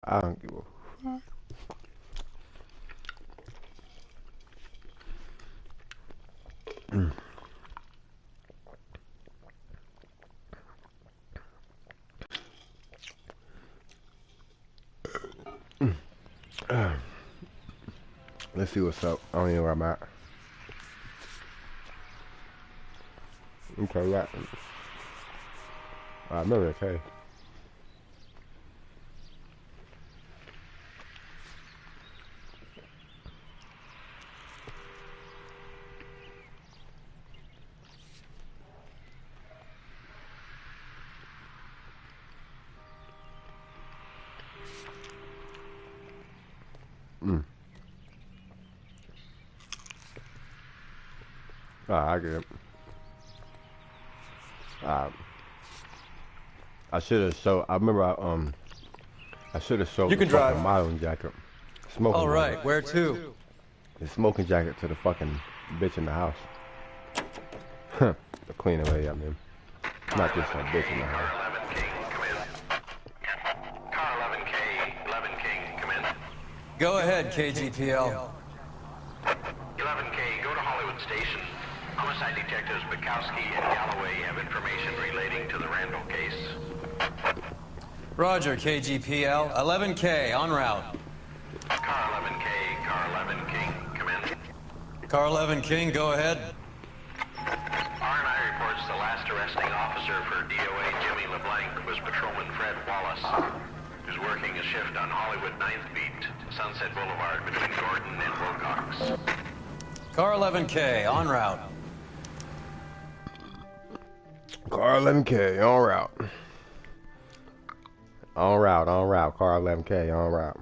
I don't give a fuck. Let's see what's up. I don't even know where I'm at. Okay, yeah. I remember that. Hey. I get it. I should have showed. I remember I should have showed You the can fucking drive. modeling jacket, smoking All jacket. right, where to? The smoking jacket to the fucking bitch in the house. The cleaning lady, I mean. Not just some bitch in the house. Car 11K, 11 King, come in. Go ahead, KGPL. 11K, go to Hollywood Station. Homicide detectives Bukowski and Galloway have information relating to the Randall case. Roger, KGPL. 11K, en route. Car 11K, car 11 King, come in. Car 11 King, go ahead. R&I reports the last arresting officer for DOA Jimmy LeBlanc was Patrolman Fred Wallace, who's working a shift on Hollywood 9th Beat, Sunset Boulevard between Gordon and Wilcox. Car 11K, en route. Car 11K, en route. En route, en route. Car 11K, en route.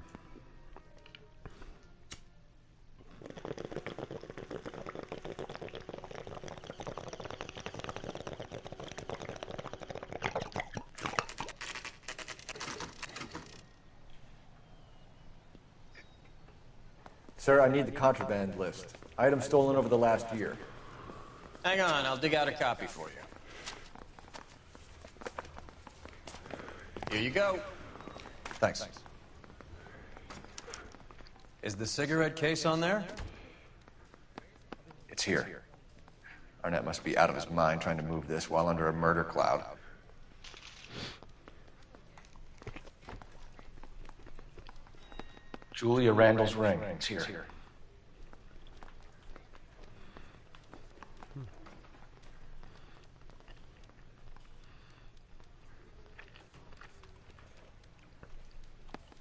Sir, I need the contraband list. Items stolen over the last year. Hang on, I'll dig out a copy for you. Here you go. Thanks. Is the cigarette case on there? It's here. Arnett must be out of his mind trying to move this while under a murder cloud. Julia Randall's ring. It's here.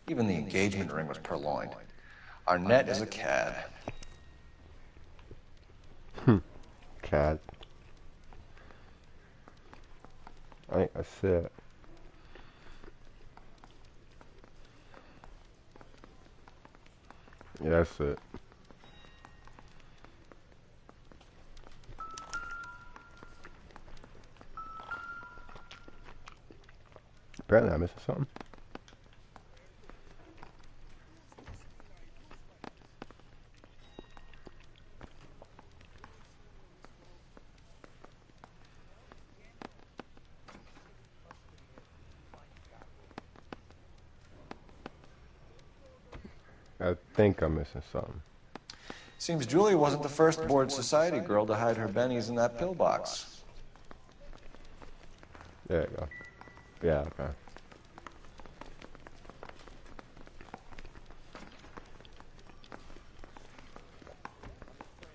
Even the engagement ring was purloined. Arnett is a cad. Cad. I think that's it. Yeah, that's it. Apparently I'm missing something. I think I'm missing something. Seems Julia wasn't the first bored society girl to hide her bennies in that pillbox. There you go. Yeah, okay.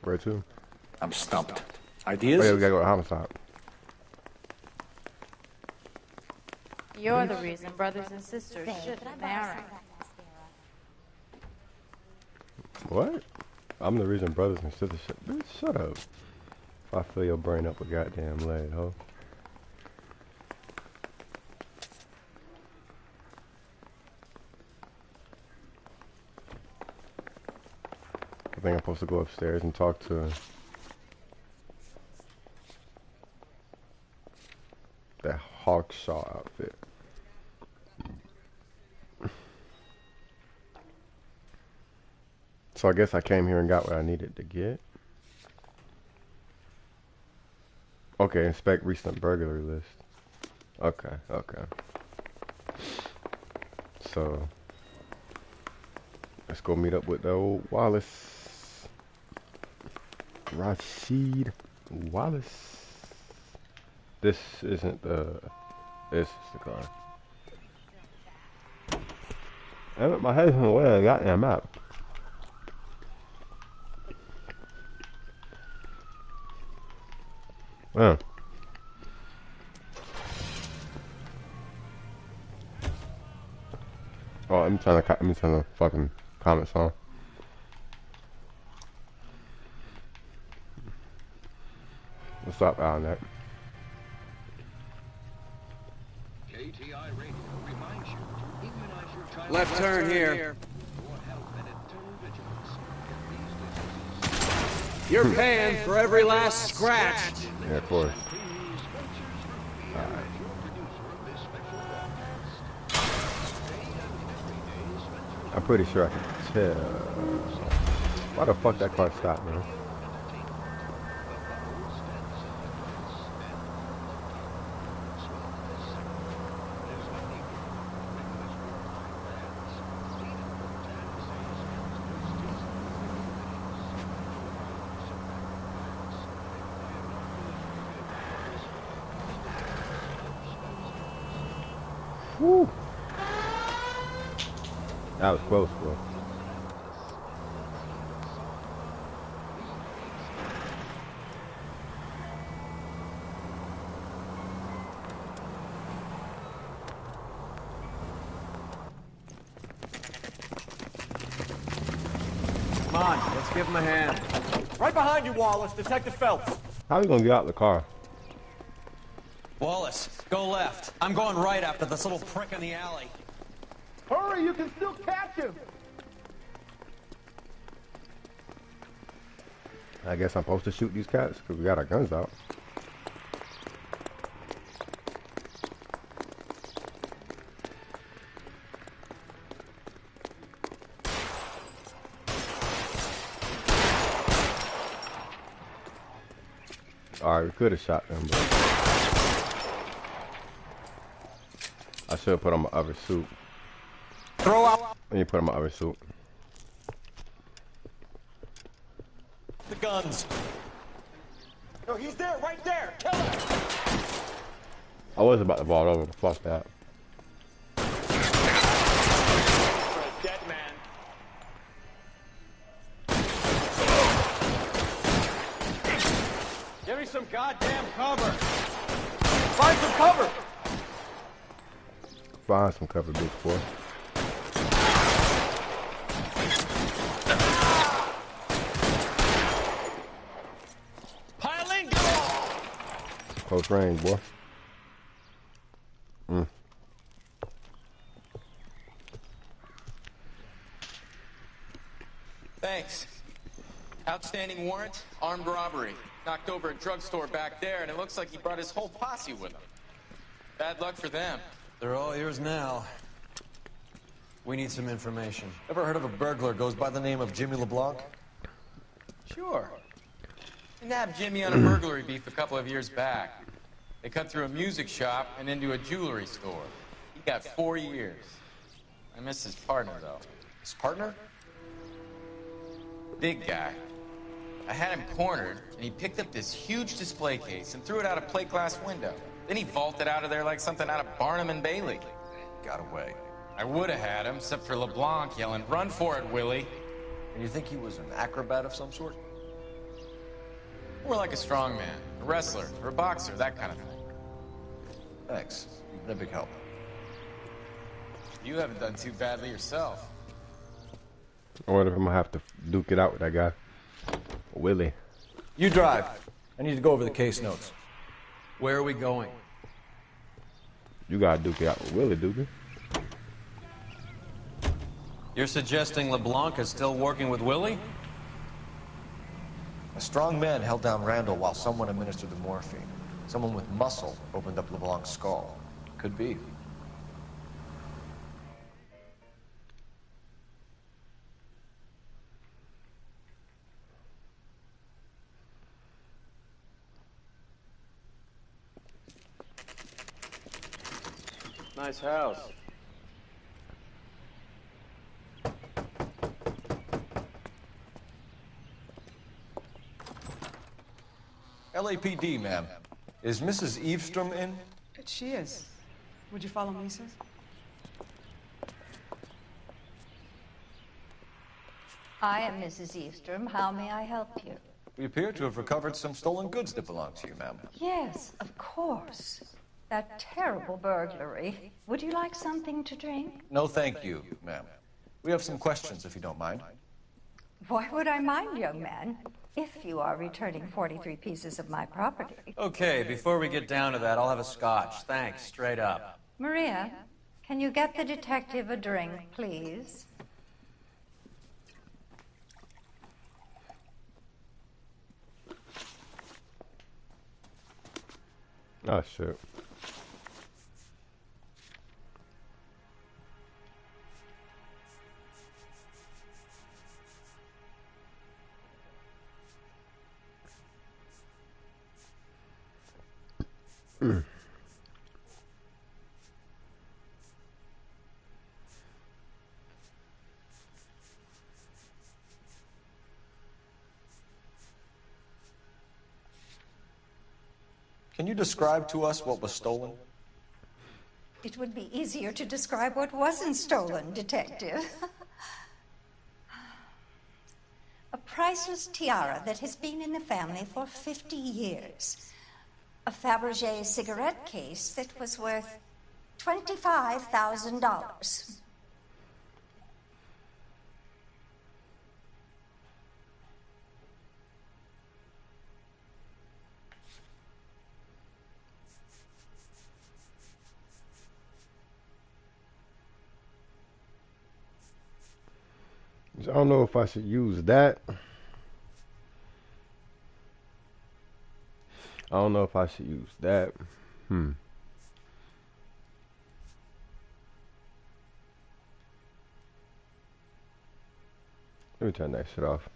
Where to? I'm stumped. Oh Ideas? yeah, we gotta go to homicide. You're the reason brothers and sisters shouldn't marry. What? I'm the reason brothers and sisters shit. Bitch, shut up. If I fill your brain up with goddamn lead, ho. I think I'm supposed to go upstairs and talk to that Hawkshaw outfit. So I guess I came here and got what I needed to get. Okay, inspect recent burglary list. Okay, okay. So, Let's go meet up with the old Wallace. Rashid Wallace. This isn't the... This is the car. Damn it, my head's in the way of the goddamn map. Yeah. Oh, I'm trying to fucking comment song. What's up, Alnett? Left turn here. You're paying for every last scratch. Yeah, of course. I'm pretty sure I can tell. Why the fuck that car stopped, man? Woo! That was close, bro. Come on, let's give him a hand. Right behind you, Wallace. Detective Phelps. How are we gonna get out of the car? Wallace, go left. I'm going right after this little prick in the alley. Hurry, you can still catch him! I guess I'm supposed to shoot these cats because we got our guns out. Alright, we could have shot them, but I should have put on my other suit. Throw out Let me put on my other suit. the guns. No, he's there, right there. Kill him. I was about to ball over, but fuck that. For a dead man. Give me some goddamn cover. Find some cover. Find some cover, big boy. Pile in, go. Close range, boy. Thanks. Outstanding warrant, armed robbery. Knocked over a drugstore back there, and it looks like he brought his whole posse with him. Bad luck for them. They're all yours now. We need some information. Ever heard of a burglar goes by the name of Jimmy LeBlanc? Sure. We nabbed Jimmy on a burglary beef a couple of years back. They cut through a music shop and into a jewelry store. He got 4 years. I miss his partner, though. His partner? Big guy. I had him cornered, and he picked up this huge display case and threw it out a plate glass window. Then he vaulted out of there like something out of Barnum and Bailey. Got away. I would have had him, except for LeBlanc yelling, "Run for it, Willie!" And you think he was an acrobat of some sort? More like a strongman, a wrestler, or a boxer, that kind of thing. Thanks. You've been a big help. You haven't done too badly yourself. I wonder if I'm gonna have to duke it out with that guy. Willie. You drive. I need to go over the case notes. Where are we going? You gotta duke it out with Willie, Doobie. You're suggesting LeBlanc is still working with Willie? A strong man held down Randall while someone administered the morphine. Someone with muscle opened up LeBlanc's skull. Could be. Nice house. LAPD, ma'am. Is Mrs. Eavestrom in? She is. Would you follow me, sir? I am Mrs. Eavestrom. How may I help you? We appear to have recovered some stolen goods that belong to you, ma'am. Yes, of course. That terrible burglary. Would you like something to drink? No, thank you, ma'am. We have some questions, if you don't mind. Why would I mind, young man, if you are returning 43 pieces of my property? Okay, before we get down to that, I'll have a scotch. Thanks, straight up. Maria, can you get the detective a drink, please? Oh, shit. Can you describe to us what was stolen? It would be easier to describe what wasn't stolen, Detective. A priceless tiara that has been in the family for 50 years. A Fabergé cigarette case that was worth $25,000. I don't know if I should use that. I don't know if I should use that. Let me turn that shit off.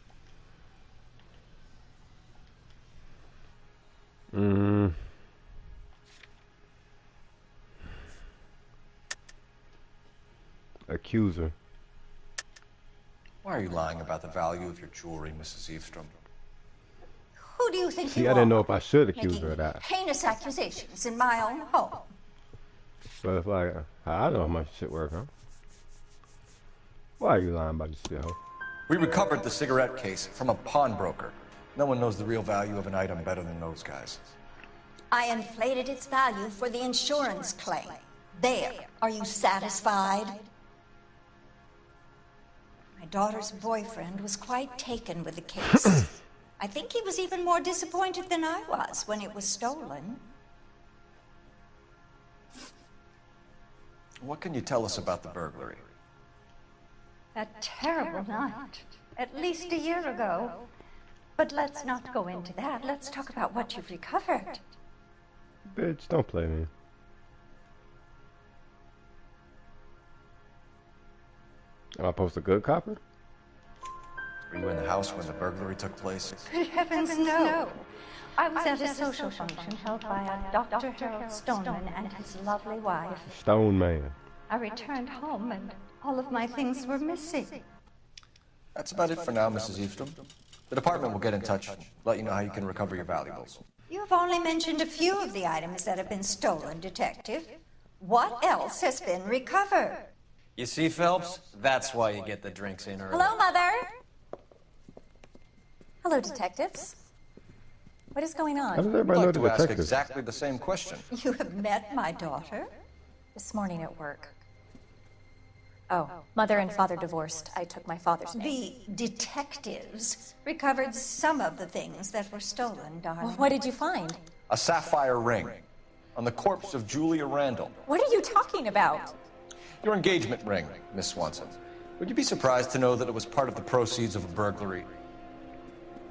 Accuser. Why are you lying about the value of your jewelry, Mrs. Eavestrom? Who do you think See, you I didn't know are? if I should accuse Making her of that. heinous accusations in my own home. But if I don't know how much shit work, huh? Why are you lying about this shit, ho? We recovered the cigarette case from a pawnbroker. No one knows the real value of an item better than those guys. I inflated its value for the insurance claim. There. Are you satisfied? My daughter's boyfriend was quite taken with the case. I think he was even more disappointed than I was when it was stolen. What can you tell us about the burglary? That terrible night. At least a year ago. But let's not go into that. Let's talk about what you've recovered. Bitch, don't play me. Am I supposed a good copper? Were you in the house when the burglary took place? Good heavens, no. I was at a social function held by a Dr. Harold Stoneman and his lovely wife. Stone man. I returned home and all of my things were missing. That's about it for now, Mrs. Eavestrom. The department will get in touch and let you know how you can recover your valuables. You have only mentioned a few of the items that have been stolen, Detective. What else has been recovered? You see, Phelps? That's why you get the drinks in early. Hello, Mother. Hello, detectives. What is going How does on? everybody know I'd the like to ask detective? exactly the same question. You have met my daughter? This morning at work. Oh, Mother and Father divorced. I took my father's name. The detectives recovered some of the things that were stolen, darling. Well, what did you find? A sapphire ring on the corpse of Julia Randall. What are you talking about? Your engagement ring, Miss Swanson. Would you be surprised to know that it was part of the proceeds of a burglary?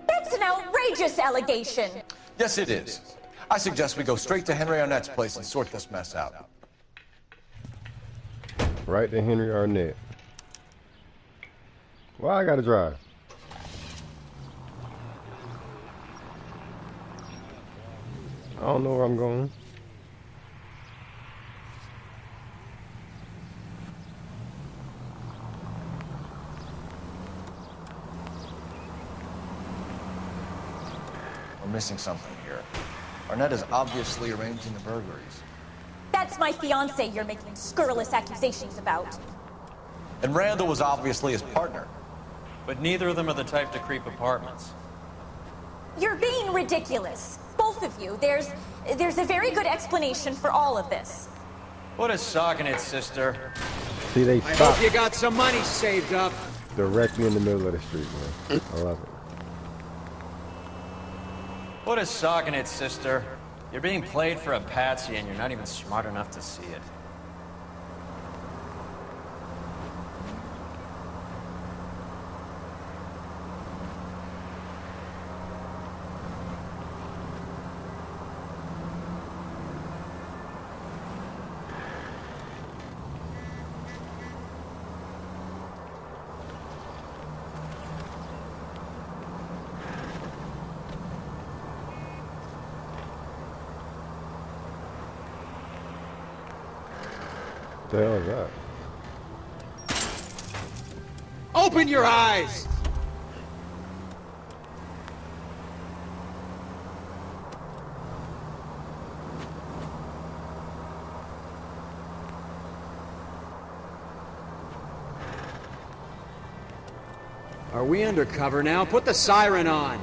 That's an outrageous allegation. Yes, it is. I suggest we go straight to Henry Arnett's place and sort this mess out. Right to Henry Arnett. Why I gotta drive? I don't know where I'm going. Well, missing something here. Arnett is obviously arranging the burglaries. That's my fiancé you're making scurrilous accusations about. And Randall was obviously his partner. But neither of them are the type to creep apartments. You're being ridiculous. Both of you. There's a very good explanation for all of this. What is sogging it, sister? See, they I stopped hope you got some money saved up. directly in the middle of the street, man. I love it. What is sogging it, sister? You're being played for a patsy and you're not even smart enough to see it. What the hell is that? Open your eyes! Are we undercover now? Put the siren on.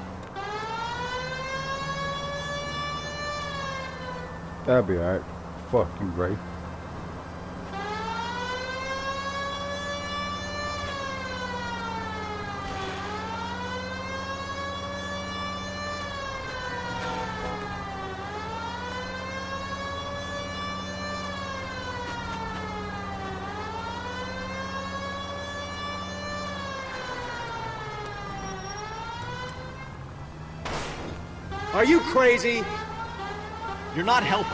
That'll be alright. Fuck you, Ray. Are you crazy? You're not helping.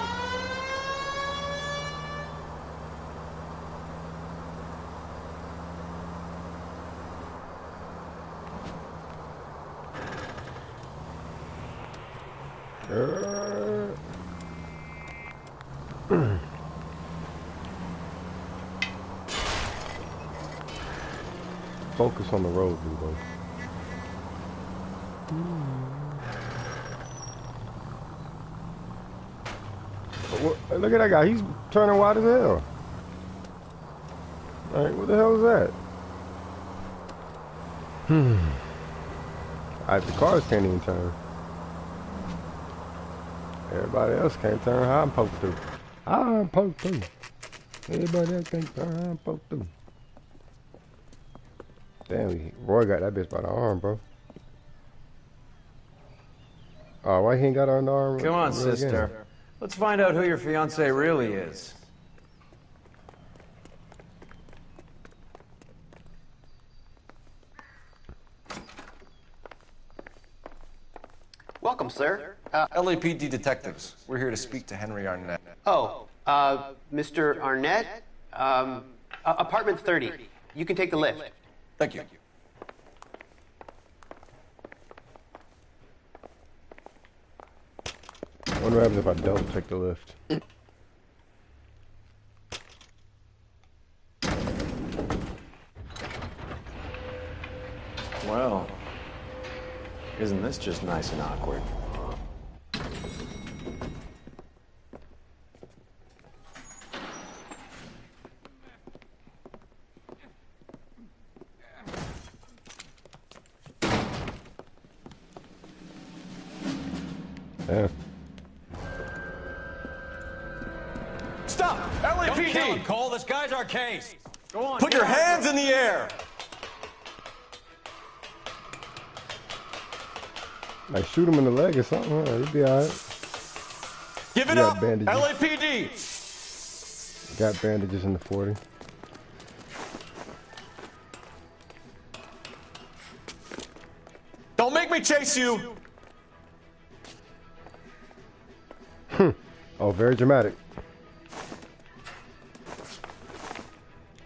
Focus on the road, Doobeaux. Look at that guy. He's turning wide as hell. Alright, what the hell is that? Alright, the cars can't even turn. Everybody else can't turn how I'm supposed to. How I'm supposed to. Everybody else can't turn how I'm supposed to. Damn, Roy got that bitch by the arm, bro. Oh, why he ain't got her on the arm? Come on, sister. Again? Let's find out who your fiancé really is. Welcome, sir. LAPD detectives. We're here to speak to Henry Arnett. Mr. Arnett? Apartment 30. You can take the lift. Thank you. I wonder what happens if I don't take the lift. Well, isn't this just nice and awkward? Yeah. Stop! LAPD! Don't kill him, Cole. This guy's our case. Go on. Put your hands in the air! Like shoot him in the leg or something. He'd be alright. Give it up! Bandages. LAPD! Got bandages in the 40. Don't make me chase you! Oh, very dramatic.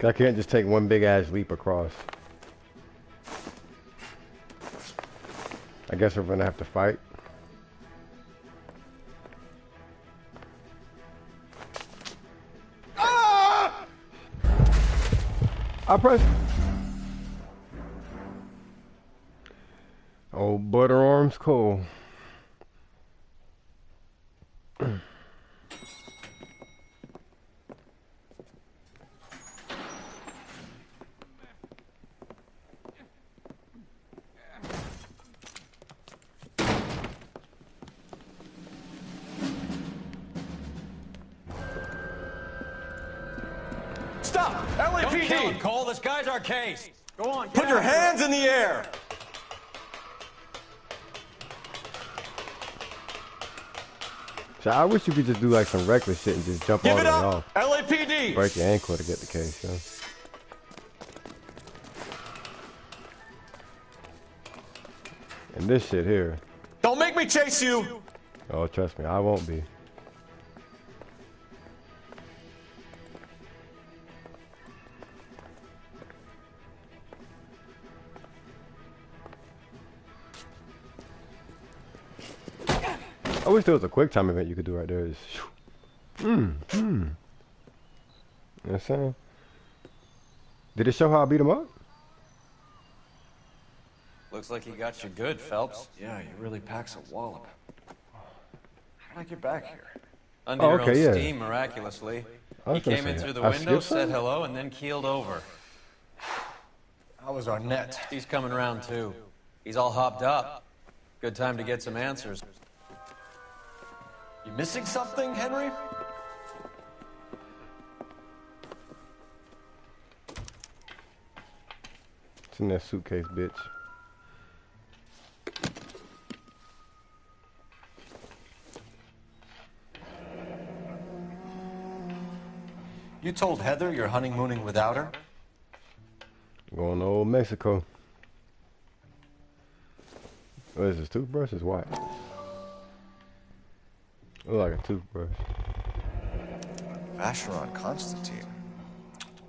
I can't just take one big ass leap across. I guess we're gonna have to fight. Ah! I pressed. Oh, butter arms Cole. Stop! Don't kill him, LAPD! Cole. This guy's our case. Go on, Put your hands in the air! So I wish you could just do like some reckless shit and just jump all Give the it way up! off. LAPD! Break your ankle to get the case, yo. And this shit here. Don't make me chase you! Oh, trust me, I won't be. I wish there was a quick time event you could do right there. Just, You know what I'm saying? Did it show how I beat him up? Looks like he got you good, Phelps. Yeah, he really packs a wallop. How did I get back here? Under your own steam, miraculously. He came in through the window, said hello, and then keeled over. How was Arnett? He's coming around, too. He's all hopped up. Good time to get some answers. You missing something, Henry? It's in that suitcase, bitch. You told Heather you're honeymooning without her? Going to old Mexico. What is this, toothbrush? It's white. Look like a toothbrush. Vacheron Constantine.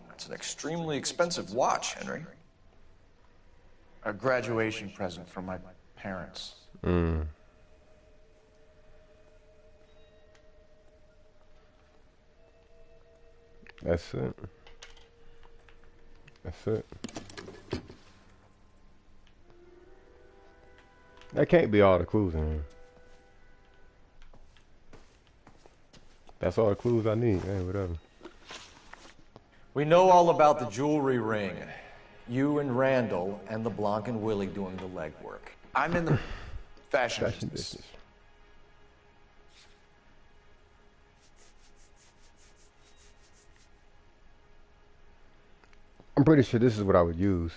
That's an extremely expensive watch, Henry. A graduation present from my parents. That's it. That's it. That can't be all the clues in here. That's all the clues I need. Hey, whatever. We know all about the jewelry ring. You and Randall and LeBlanc and Willie doing the legwork. I'm in the fashion business. I'm pretty sure this is what I would use.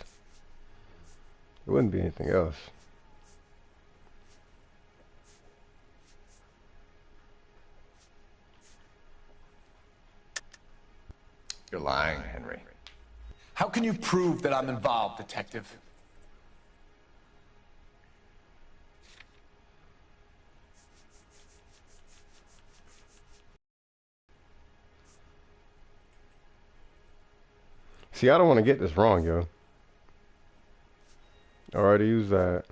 It wouldn't be anything else. You're lying, Henry. How can you prove that I'm involved, Detective? See, I don't want to get this wrong, yo. I already used that.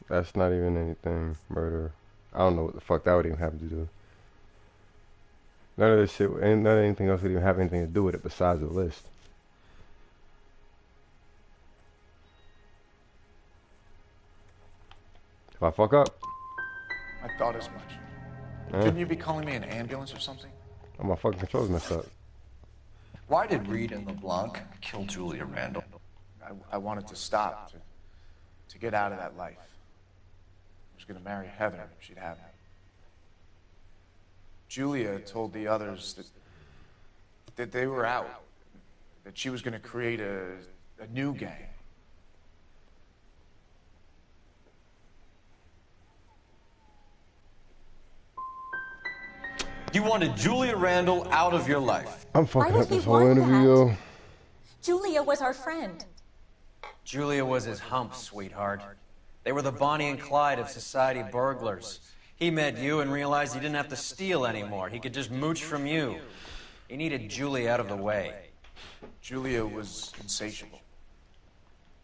That's not even anything. Murder. I don't know what the fuck that would even have to do. None of this shit, none of anything else would even have anything to do with it besides the list. If I fuck up, I thought as much. Shouldn't you be calling me an ambulance or something? oh, my fucking controls messed up. Why did Reed and LeBlanc kill Julia Randall? I wanted to stop, to get out of that life. I was going to marry Heather if she'd have me. Julia told the others that they were out, that she was going to create a new gang. You wanted Julia Randall out of your life. I'm fucking Why up would he this whole want interview, that? yo. Julia was our friend. Julia was his hump, sweetheart. They were the Bonnie and Clyde of society burglars. He met you and realized he didn't have to steal anymore. He could just mooch from you. He needed Julia out of the way. Julia was insatiable.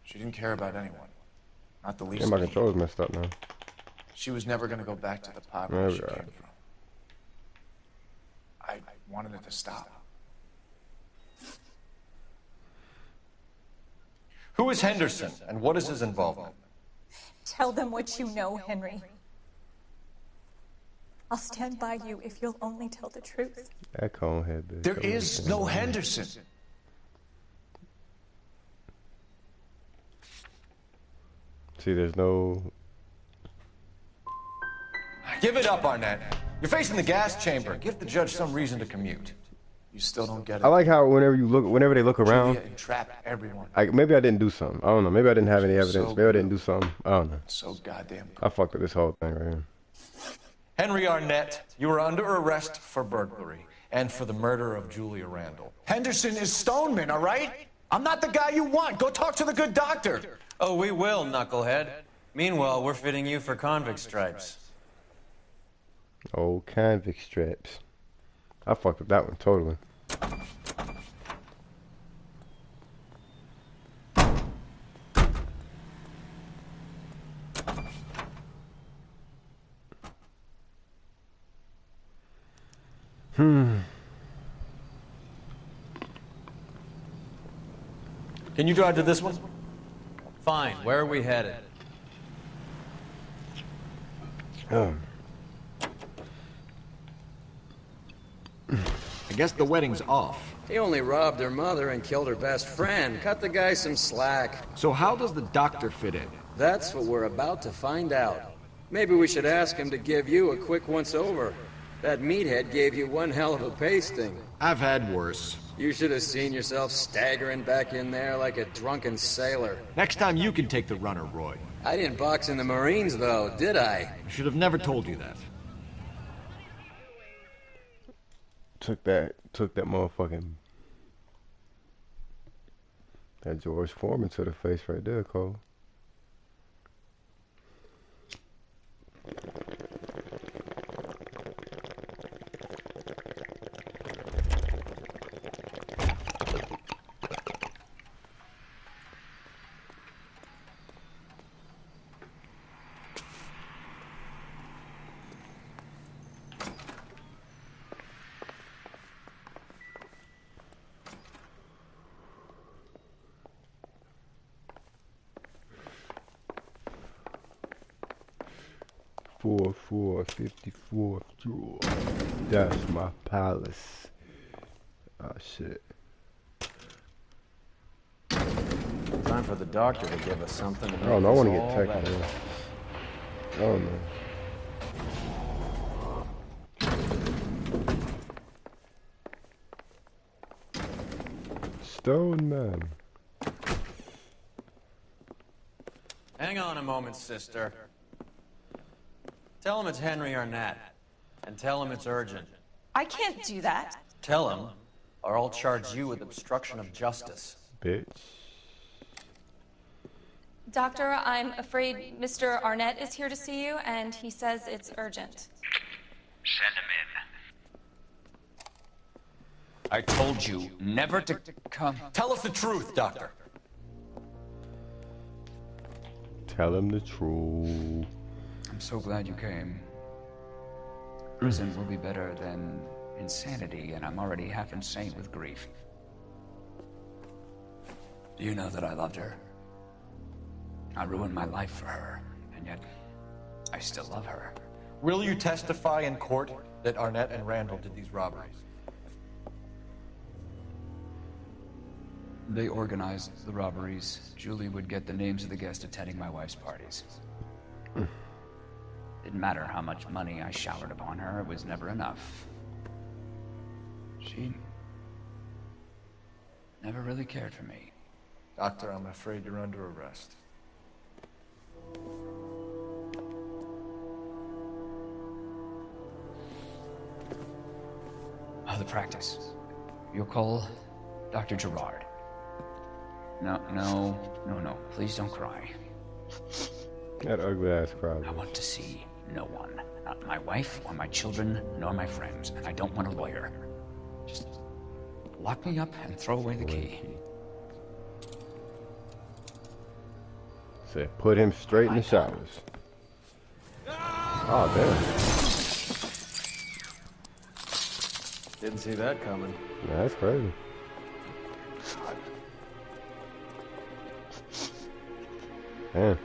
She didn't care about anyone. Not the least Yeah, my of me. controls messed up now. She was never going to go back to the pot There where we she are. came from. I wanted it to stop. Who is Henderson, and what is his involvement? Tell them what you know, Henry. I'll stand by you if you'll only tell the truth. That conehead bitch. There is no Henderson. See, there's no... Give it up, Arnett. You're facing the gas chamber. Give the judge some reason to commute. You still don't get it. I like how whenever they look around, Julia entrapped everyone. Maybe I didn't do something. I don't know. Maybe I didn't have any evidence. Maybe I didn't do something. I don't know. So goddamn good. I fucked up this whole thing right here. Henry Arnett, you are under arrest for burglary and for the murder of Julia Randall. Henderson is Stoneman, all right? I'm not the guy you want. Go talk to the good doctor. Oh, we will, knucklehead. Meanwhile, we're fitting you for convict stripes. Old convict straps. I fucked up that one totally. Can you drive to this one? Fine. Where are we headed? I guess the wedding's off. He only robbed her mother and killed her best friend. Cut the guy some slack. So how does the doctor fit in? That's what we're about to find out. Maybe we should ask him to give you a quick once-over. That meathead gave you one hell of a pasting. I've had worse. You should have seen yourself staggering back in there like a drunken sailor. Next time you can take the runner, Roy. I didn't box in the Marines, though, did I? I should have never told you that. Took that motherfucking... That George Foreman to the face right there, Cole. Four 54th jewel. That's my palace. Oh shit. Time for the doctor to give us something to make I don't know, I want to this get all technical. better. I don't know. Stone Man. Hang on a moment, sister. Tell him it's Henry Arnett. And tell him it's urgent. I can't do that. Tell him, or I'll charge you with obstruction of justice. Bitch. Doctor, I'm afraid Mr. Arnett is here to see you, and he says it's urgent. Send him in. I told you never to come. Tell us the truth, Doctor. Tell him the truth. I'm so glad you came. Prison will be better than insanity, and I'm already half insane with grief. Do you know that I loved her? I ruined my life for her, and yet I still love her. Will you testify in court that Arnett and Randall did these robberies? They organized the robberies. Julie would get the names of the guests attending my wife's parties. Didn't matter how much money I showered upon her, it was never enough. She never really cared for me. Doctor, I'm afraid you're under arrest. The practice. You'll call Dr. Gerard. No. Please don't cry. That ugly ass crowd. I want to see no one. Not my wife or my children, nor my friends. And I don't want a lawyer. Just lock me up and throw away the key. Said put him straight in the showers. Oh damn. Didn't see that coming. Yeah, that's crazy. Damn.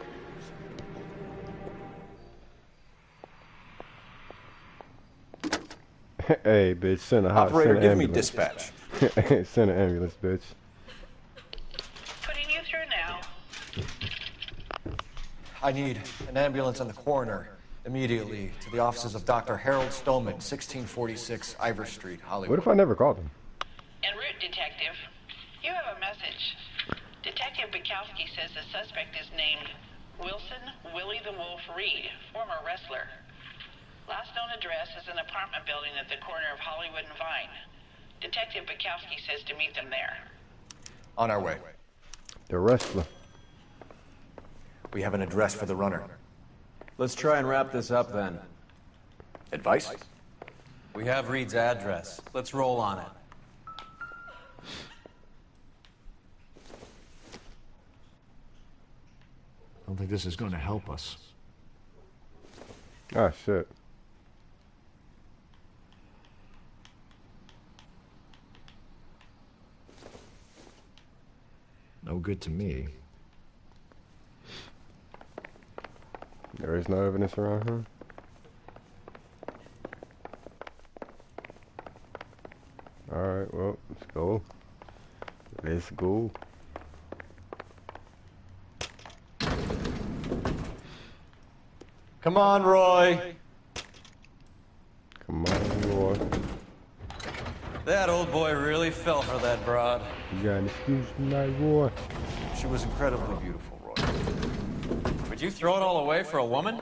Hey, bitch, send a hot Operator, send give an me ambulance. dispatch. Send an ambulance, bitch. Putting you through now. I need an ambulance and the coroner immediately to the offices of Dr. Harold Stoneman, 1646 Ivor Street, Hollywood. What if I never called him? En route, Detective. You have a message. Detective Bukowski says the suspect is named Wilson Willie the Wolf Reed, former wrestler. Last known address is an apartment building at the corner of Hollywood and Vine. Detective Bukowski says to meet them there. On our way. The wrestler. We have an address for the runner. Let's try and wrap this up then. Advice? We have Reed's address. Let's roll on it. I don't think this is going to help us. Ah, shit. No good to me. There is no evidence around here. Alright, well, let's go. Let's go. Come on, Roy. Come on, Roy. That old boy really fell for that broad. You got an excuse tonight, Roy? She was incredibly beautiful, Roy. Would you throw it all away for a woman?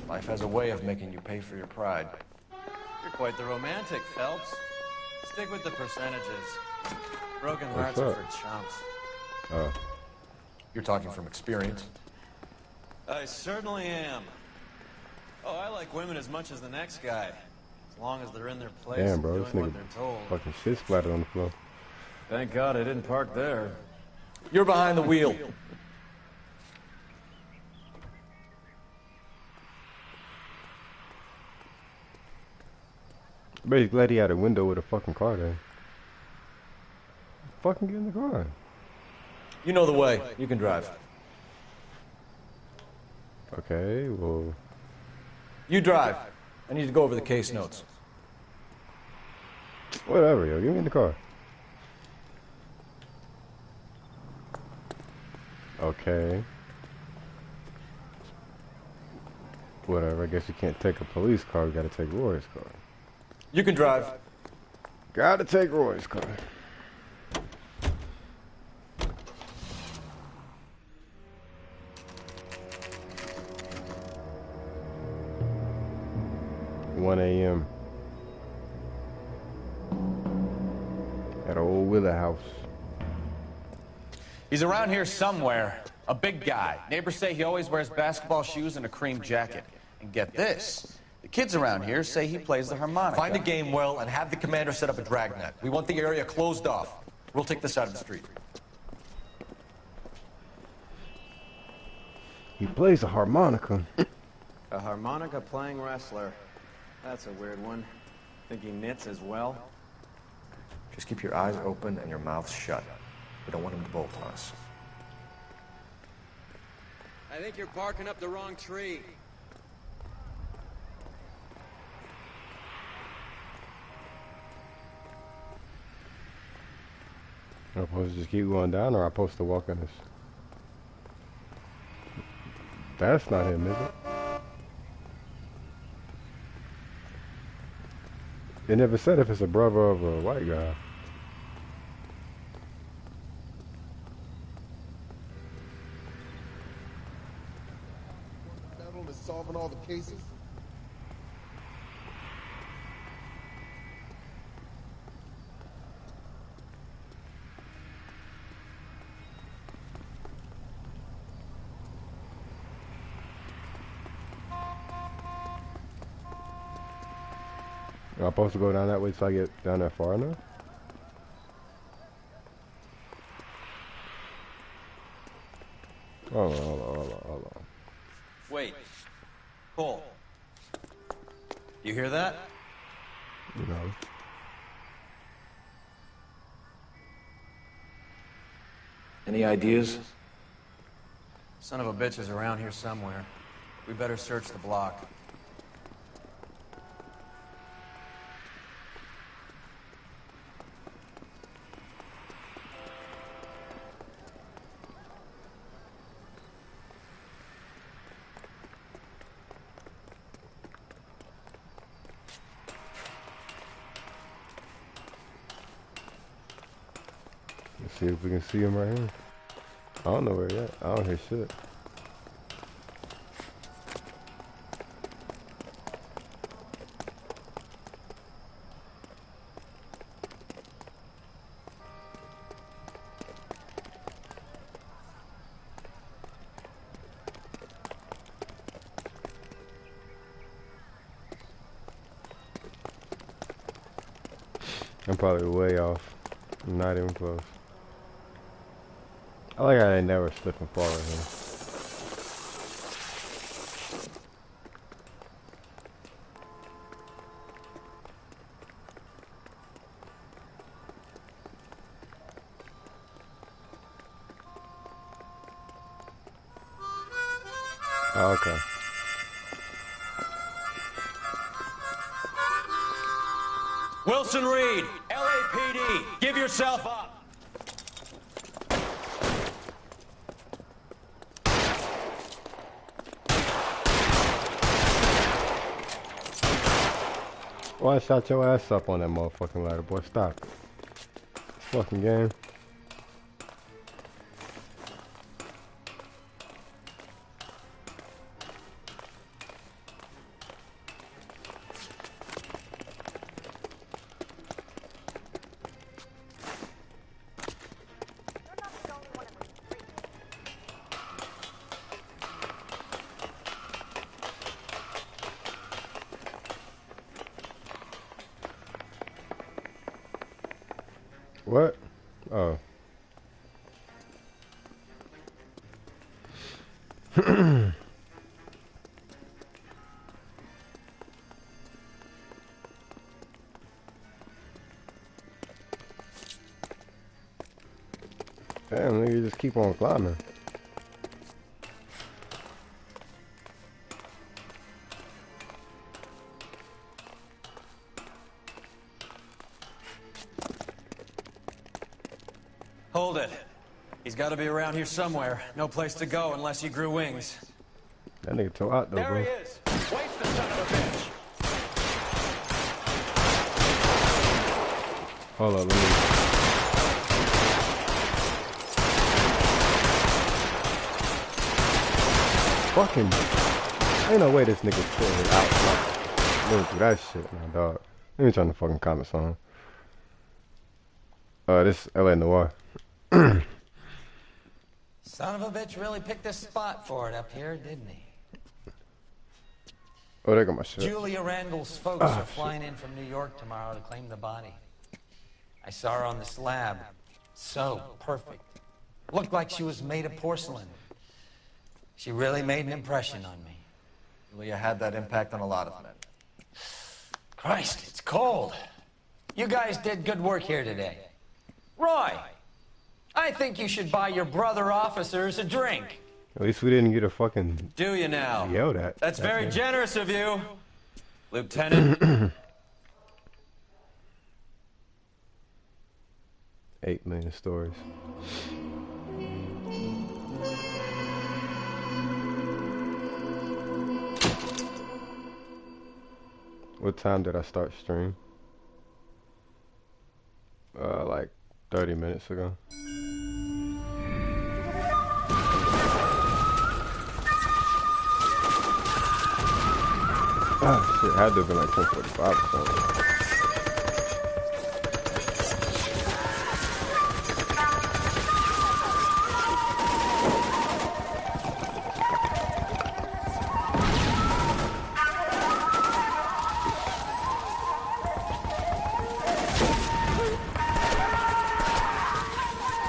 Life has a way of making you pay for your pride. You're quite the romantic, Phelps. Stick with the percentages. Broken What's hearts are up? for chumps. Oh. You're talking from experience. I certainly am. Oh, I like women as much as the next guy. As long as they're in their place Damn, and bro, doing this what nigga they're told. fucking shit splattered on the floor. Thank God I didn't park there. You're behind the wheel. But he's glad he had a window with a fucking car there. Fucking get in the car. You know the way. You can drive. Okay, well. You drive. I need to go over the case notes. Whatever, yo. Get me in the car. Okay. Whatever. I guess you can't take a police car. You gotta take Roy's car. You can drive. Gotta take Roy's car. $1 a.m. at old Wheeler house. He's around here somewhere. A big guy. Neighbors say he always wears basketball shoes and a cream jacket. And get this. The kids around here say he plays the harmonica. Find a game well and have the commander set up a dragnet. We want the area closed off. We'll take this out of the street. He plays a harmonica. A harmonica playing wrestler. That's a weird one. Think he knits as well? Just keep your eyes open and your mouth shut. We don't want him to bolt on us. I think you're barking up the wrong tree. Am I supposed to just keep going down, or am I supposed to walk in this? That's not him, is it? They never said if it's a brother of a white guy. Is solving all the cases. Am I supposed to go down that way so I get down there far enough? Hold on. Wait. Cole. You hear that? No. Any ideas? Son of a bitch is around here somewhere. We better search the block. See if we can see him right here. I don't know where he at. I don't hear shit. I'm probably way off. I'm not even close. I like how they never slip and fall in here. Oh, okay. Wilson Reed, LAPD, give yourself up. Why I shot your ass up on that motherfucking ladder, boy? Stop. Fucking game. What? Oh. Damn, nigga, you just keep on climbing. Hold it. He's got to be around here somewhere. No place to go unless he grew wings. That nigga too hot though, There bro. he is. Waste the son of a bitch. Hold up, let me. Fucking. Ain't no way this nigga still out. Like, going through that shit, my dog. Let me turn the fucking comments on. This LA Noir. Son of a bitch really picked a spot for it up here, didn't he? Oh, there go my shit. Julia Randall's folks are flying in from New York tomorrow to claim the body. I saw her on the slab. So perfect. Looked like she was made of porcelain. She really made an impression on me. Julia had that impact on a lot of men. Christ, it's cold. You guys did good work here today. Roy, I think you should buy your brother officers a drink. At least we didn't get a fucking. Do you now? Yelled at. That's very generous of you, Lieutenant. 8 million stories. What time did I start stream? Like 30 minutes ago. Ah, shit, had to have been like 10:45 or something.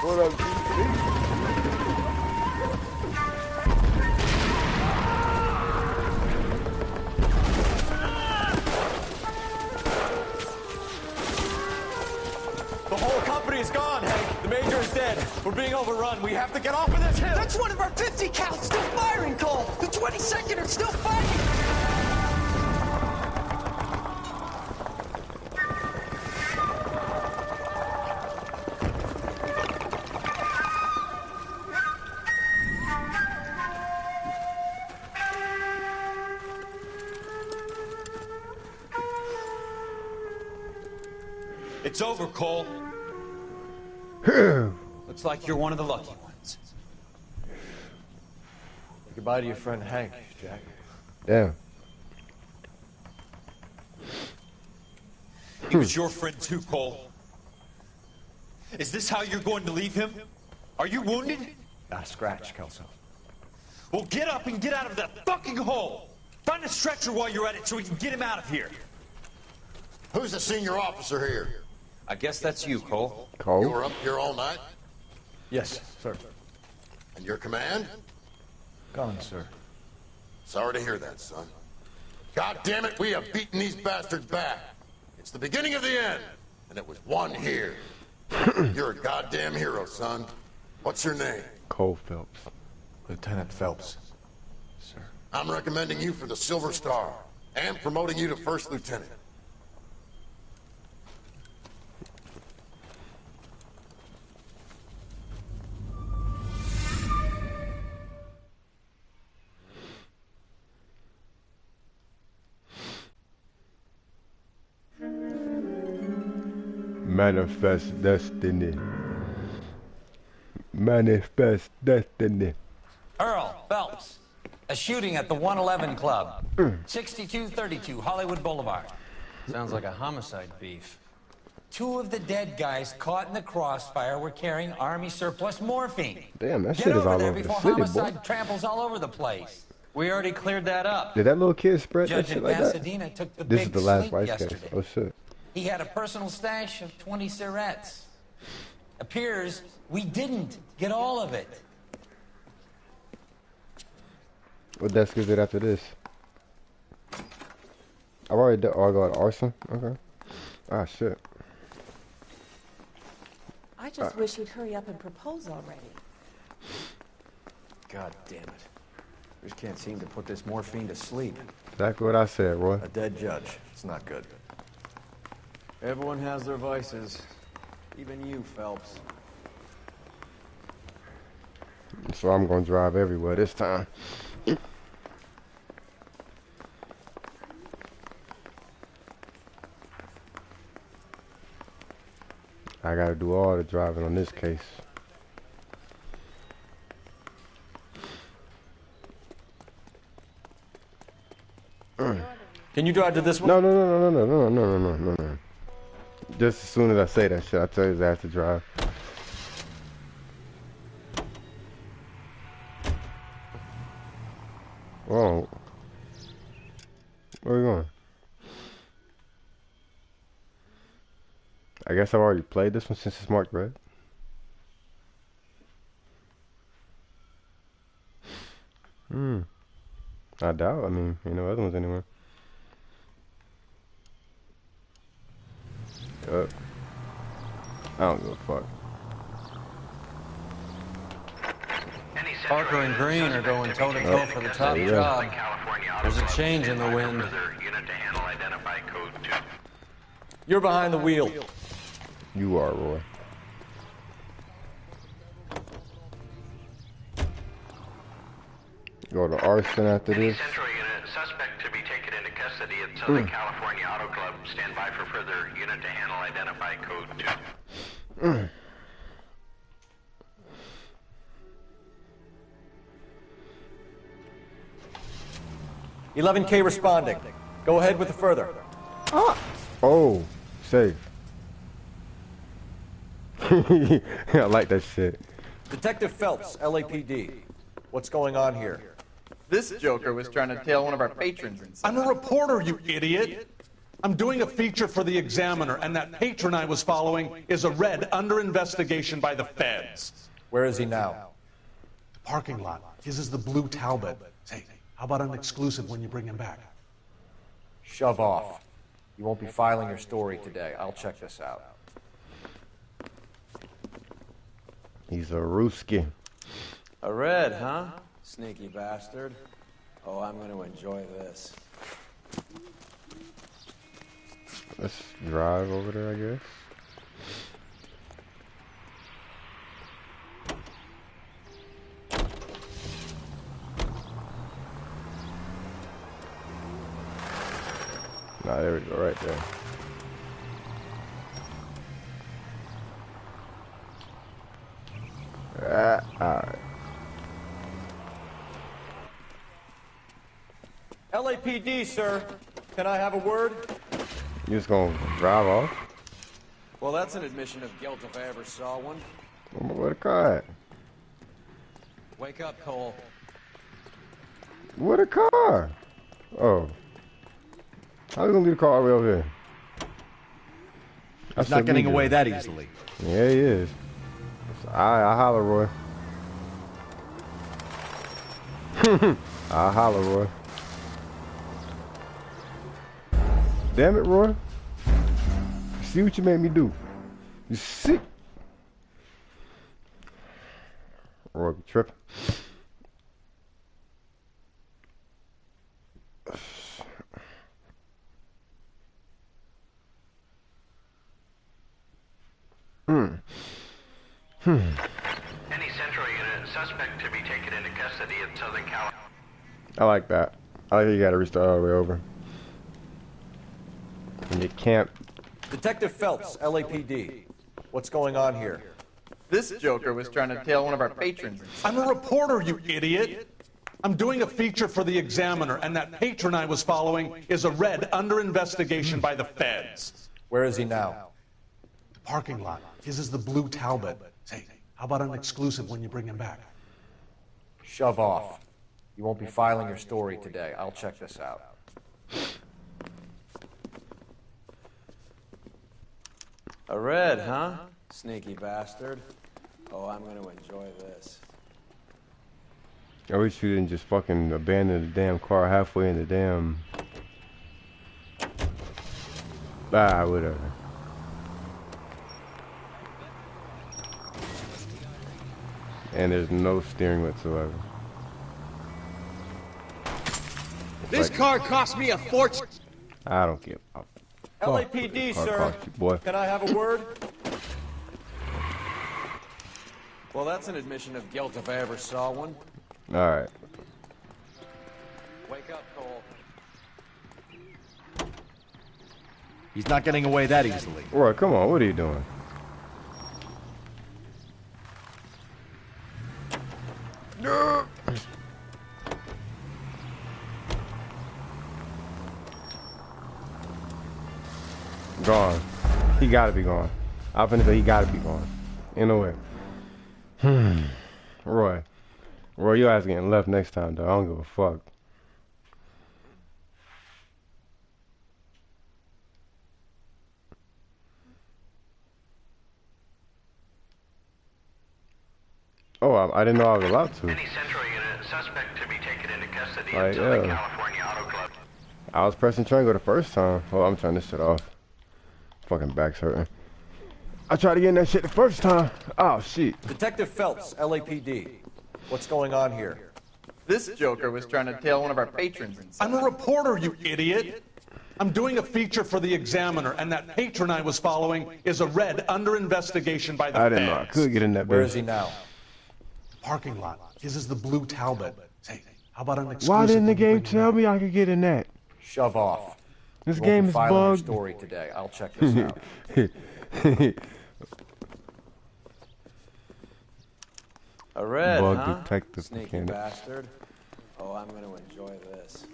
What up, GC? The whole company is gone, Hank. The major is dead. We're being overrun. We have to get off of this hill. That's one of our 50 cal still firing, Cole. The 22nd are still fighting. It's over, Cole. Looks like you're one of the lucky ones. Goodbye to your friend Hank, Jack. Yeah. He was your friend too, Cole. Is this how you're going to leave him? Are you wounded? Not a scratch, Kelso. Well, get up and get out of that fucking hole! Find a stretcher while you're at it so we can get him out of here. Who's the senior officer here? I guess that's you, Cole. Cole? You were up here all night? Yes, sir. And your command? Gone, sir. Sorry to hear that, son. God damn it, we have beaten these bastards back. It's the beginning of the end, and it was one here. You're a goddamn hero, son. What's your name? Cole Phelps. Lieutenant Phelps, sir. I'm recommending you for the Silver Star, and promoting you to First Lieutenant. Manifest destiny. Manifest destiny. Earl Phelps. A shooting at the 111 Club. 6232 Hollywood Boulevard. Sounds like a homicide beef. 2 of the dead guys caught in the crossfire were carrying Army surplus morphine. Damn, that Get shit is all there over the before city, boy. homicide tramples all over the place. We already cleared that up. Did that little kid spread Judge that shit in like that? Pasadena took the This big is the last sleep vice yesterday. case. Oh shit. He had a personal stash of 20 cigarettes. Appears we didn't get all of it. What desk is it after this? I've already done. Oh, I got arson. Okay. Ah shit. I just wish you'd hurry up and propose already. God damn it. Just can't seem to put this morphine to sleep. Exactly what I said, Roy. A dead judge. It's not good. Everyone has their vices. Even you, Phelps. So I'm gonna drive everywhere this time. I gotta do all the driving on this case. Can you drive to this one? No. Just as soon as I say that shit, I tell you I have to drive. Whoa. Where are we going? I guess I've already played this one since it's marked red. I doubt. I mean, you know, other ones anywhere. I don't give a fuck. Parker and Green are going toe-to-toe for the top job. There's a change in the wind. You're behind the wheel. You are, Roy. Go to arson after this. Central unit, suspect to be taken into custody at Southern California Auto Club. Stand by for further unit to handle identify code 2. 11K responding. Go ahead with the further. Oh, safe. I like that shit. Detective Phelps, LAPD. What's going on here? This joker was trying to tail one of our patrons inside. I'm a reporter, you idiot! I'm doing a feature for the Examiner, and that patron I was following is a red under investigation by the feds. Where is he now? The parking lot. His is the blue Talbot. Say, how about an exclusive when you bring him back? Shove off. You won't be filing your story today. I'll check this out. He's a Rooski. A red, huh? Sneaky bastard. Oh, I'm going to enjoy this. Let's drive over there, I guess. Nah, there we go, right there. LAPD, sir. Can I have a word? You just gonna drive off? Well, that's an admission of guilt if I ever saw one. Where the car at? Wake up, Cole. Where the car? Oh. How you gonna leave the car all the way over here? He's not getting away that easily. Yeah, he is. I holler, Roy. I holler, Roy. Damn it, Roy. See what you made me do. You sick. Roy be tripping. Any Central Unit, suspect to be taken into custody in Southern California. I like that. I like that you gotta restart all the way over. And you can't. Detective Phelps, LAPD. What's going on here? This joker was trying to tail one of our patrons. I'm a reporter, you idiot. I'm doing a feature for the Examiner, and that patron I was following is a red under investigation by the feds. Where is he now? Parking lot. His is the blue Talbot. Say, how about an exclusive when you bring him back? Shove off. You won't be filing your story today. I'll check this out. A red, huh? Sneaky bastard. Oh, I'm gonna enjoy this. I wish you didn't just fucking abandon the damn car halfway in the damn. Whatever. And there's no steering whatsoever. This car cost me a fortune. I don't give a fuck. LAPD, Car sir. cost you, boy. Can I have a word? Well, that's an admission of guilt if I ever saw one. All right. Wake up, Cole. He's not getting away that easily. Roy, come on. What are you doing? No. Gone. He gotta be gone. I was finna say he gotta be gone. In a way. Roy, your ass getting left next time, though. I don't give a fuck. Oh, I didn't know I was allowed to. Any Central Unit, suspect to be taken into custody Right, in Southern yeah. California Auto Club. I was pressing triangle the first time. Oh, I'm turning this shit off. Fucking back's hurting. I tried to get in that shit the first time. Oh, shit. Detective Phelps, LAPD. What's going on here? This joker was trying to tail one of our patrons. I'm a reporter, you idiot. I'm doing a feature for the Examiner, and that patron I was following is a red under investigation by the feds. I didn't know I could get in that bitch. Where is he now? Parking lot. His is the blue Talbot. Say, how about an exclusive? Why didn't the when you game bring him tell back? me I could get in that? Shove off. This You won't game be is filing your bugged. story today. I'll check this out. A red, Bug huh? detective Sneaky mechanic. bastard. Oh, I'm gonna enjoy this.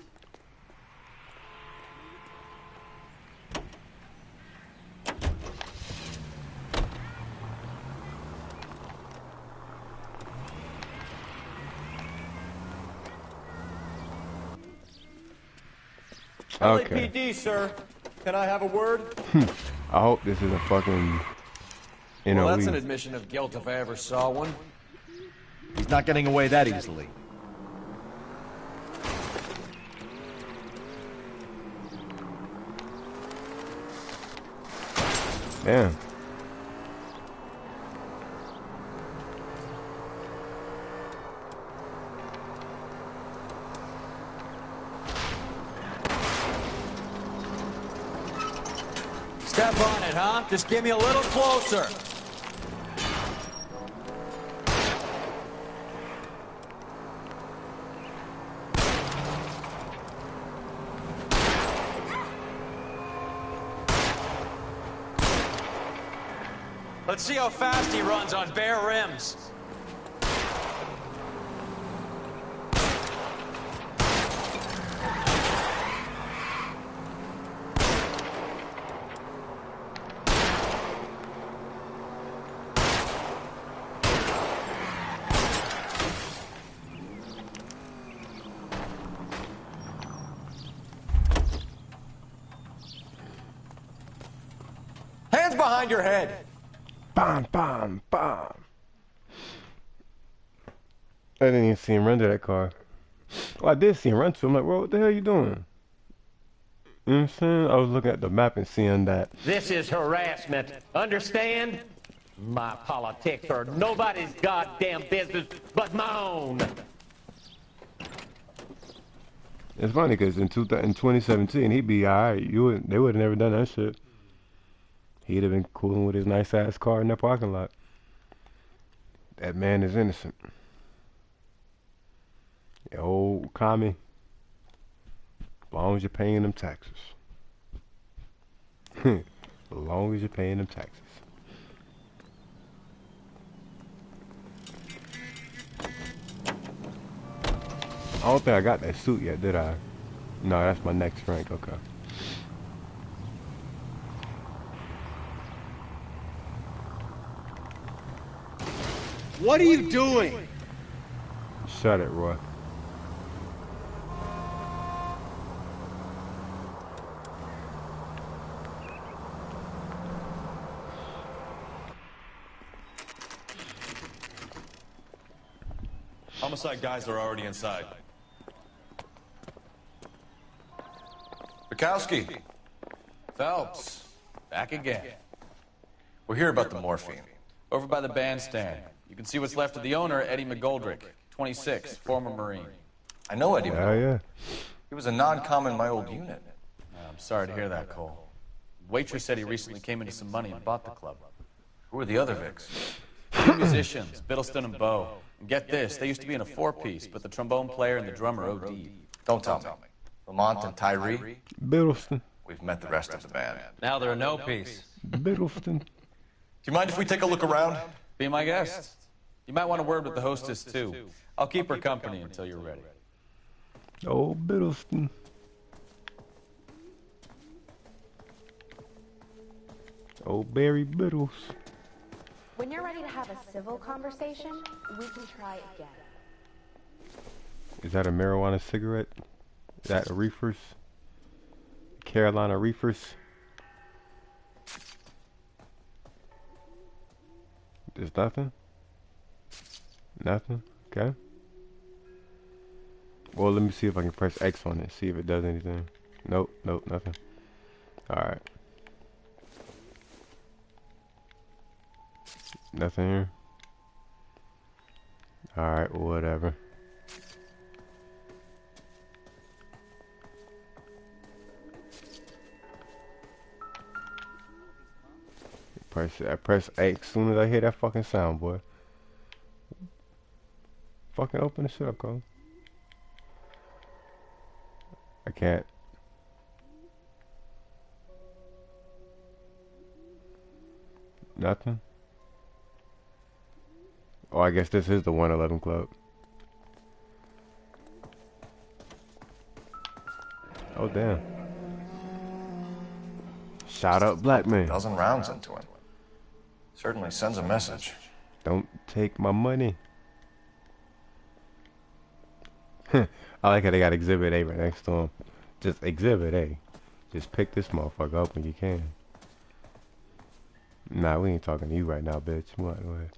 Okay. LAPD, sir. Can I have a word? I hope this isn't fucking. Well, that's an admission of guilt if I ever saw one. He's not getting away that easily. Damn. Step on it, huh? Just get me a little closer. Let's see how fast he runs on bare rims. behind your head. Bam, bam, bam. I didn't even see him run to that car. Well, I did see him run to him. I'm like, bro, what the hell are you doing? You know what I'm saying? I was looking at the map and seeing that. This is harassment. Understand? My politics are nobody's goddamn business but my own. It's funny because in 2017 he'd be alright. They would have never done that shit. He'd have been cooling with his nice ass car in that parking lot. That man is innocent. The old commie. As long as you're paying them taxes. As long as you're paying them taxes. I don't think I got that suit yet, did I? No, that's my next rank. Okay. What are you doing? Shut it, Roy. Homicide guys are already inside. Bukowski. Phelps. Back again. We're here about the morphine. Over by the bandstand. You can see what's left of the owner, Eddie McGoldrick, 26, former Marine. I know Eddie. Yeah. He was a non-com in my old unit. I'm sorry to hear that, Cole. Waitress said he recently came into some money and bought the club. Who are the other Vics? Two musicians, Biddleston and Bow. And get this, they used to be in a four-piece, but the trombone player and the drummer OD'd. Don't tell me. Lamont and Tyree? Biddleston. We've met the rest of the band. Now they're a no-piece. Biddleston. Do you mind if we take a look around? Be my guest. You might want a word with the hostess, too. I'll keep her company until you're ready. Oh, Biddleston. Oh, Barry Biddles. When you're ready to have a civil conversation, we can try again. Is that a marijuana cigarette? Is that a reefers? Carolina reefers? There's nothing? Nothing? Okay. Well, let me see if I can press X on it, see if it does anything. Nope, nothing. Alright. Nothing here. Alright, whatever. I press X as soon as I hear that fucking sound, boy. Fucking open the shit up, Cole. I can't. Nothing. Oh, I guess this is the 111 Club. Oh, damn. Shot up black man. 1,000 rounds into him. Certainly sends a message. Don't take my money. I like how they got Exhibit A right next to him. Just Exhibit A. Just pick this motherfucker up when you can. Nah, we ain't talking to you right now, bitch. Come on, go ahead.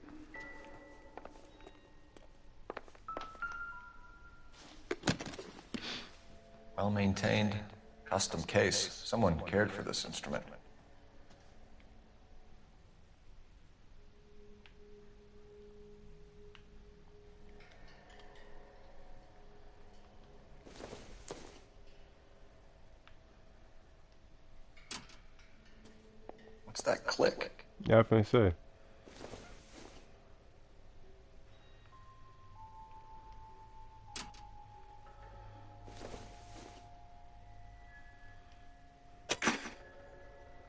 Well maintained, custom case. Someone cared for this instrument. What's that click? Yeah, I was gonna say.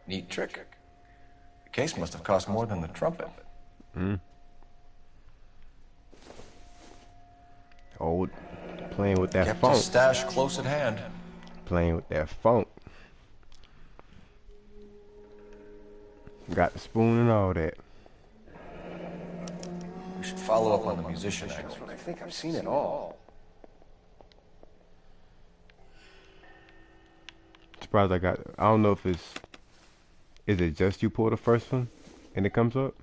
Neat trick. The case must have cost more than the trumpet. Old, playing with that Kept funk. his stash close at hand. Playing with that funk. Got the spoon and all that. We should follow up on the musician angle. I think I've seen it all. Surprised I got. I don't know if Is it just you pull the first one and it comes up?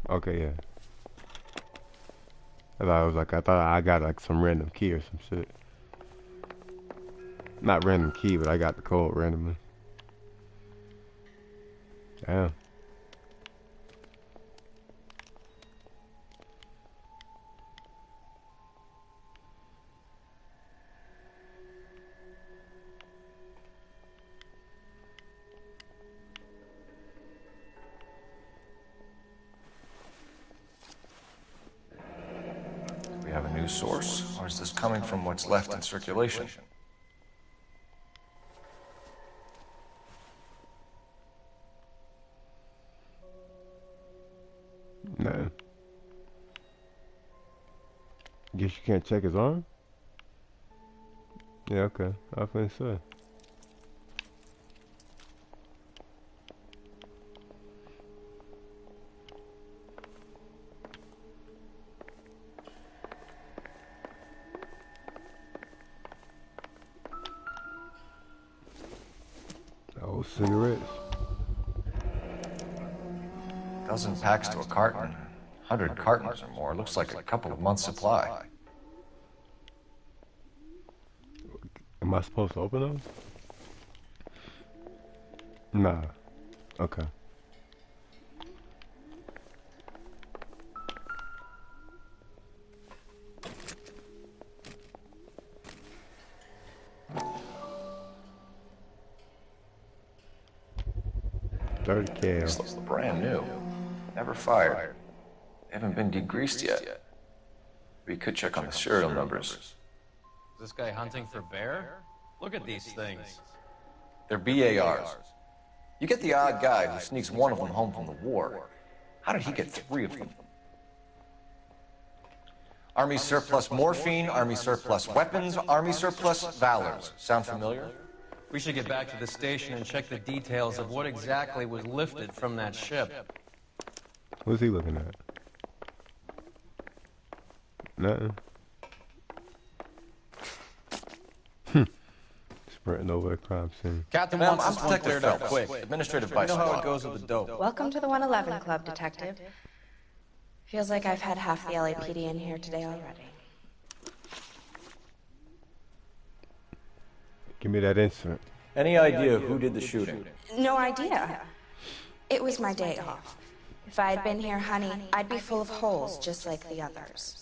Okay, yeah. I thought I got like some random key or some shit. Not random key, but I got the code randomly. Damn. Do we have a new source, or is this coming from what's left in circulation? No. Guess you can't check his arm? Yeah, okay. I was gonna say. Oh, cigarettes. Dozen packs to a carton. 100 cartons or more. Looks like a couple of months' supply. Am I supposed to open those? Nah. Okay. $30,000. This looks brand new. Never fired. They haven't been degreased yet. We could check on the serial numbers. Is this guy hunting for bear? Look at these things. They're BARs. You get the odd guy who sneaks one of them home from the war. How did he get 3 of them? Army surplus morphine, Army surplus weapons, Army surplus valors. Sound familiar? We should get back to the station and check the details of what exactly was lifted from that ship. What's he looking at? Nothing. Sprinting over a crime scene. Captain Ma'am, wants I'm this one Detective cleared up Phelps. quick. Administrative You Vice know how Squad. it goes with the dope. Welcome to the 111 Club, Detective. Feels like I've had half the LAPD in here today already. Give me that insert. Any idea who did the shooting? No idea. It was my day off. If I had been here, honey, I'd be full of holes just like the others.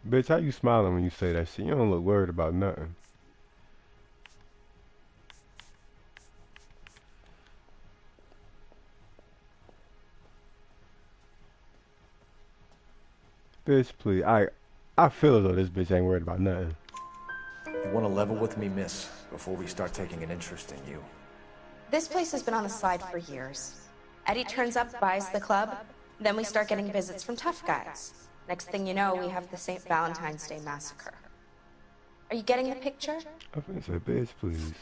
Bitch, how you smiling when you say that shit? You don't look worried about nothing. Bitch, please. I feel as though this bitch ain't worried about nothing. You want to level with me, miss, before we start taking an interest in you? This place has been on the slide for years. Eddie turns up, buys the club, then we start getting visits from tough guys. Next thing you know, we have the St. Valentine's Day massacre. Are you getting the picture? I'm finna say, bitch, please.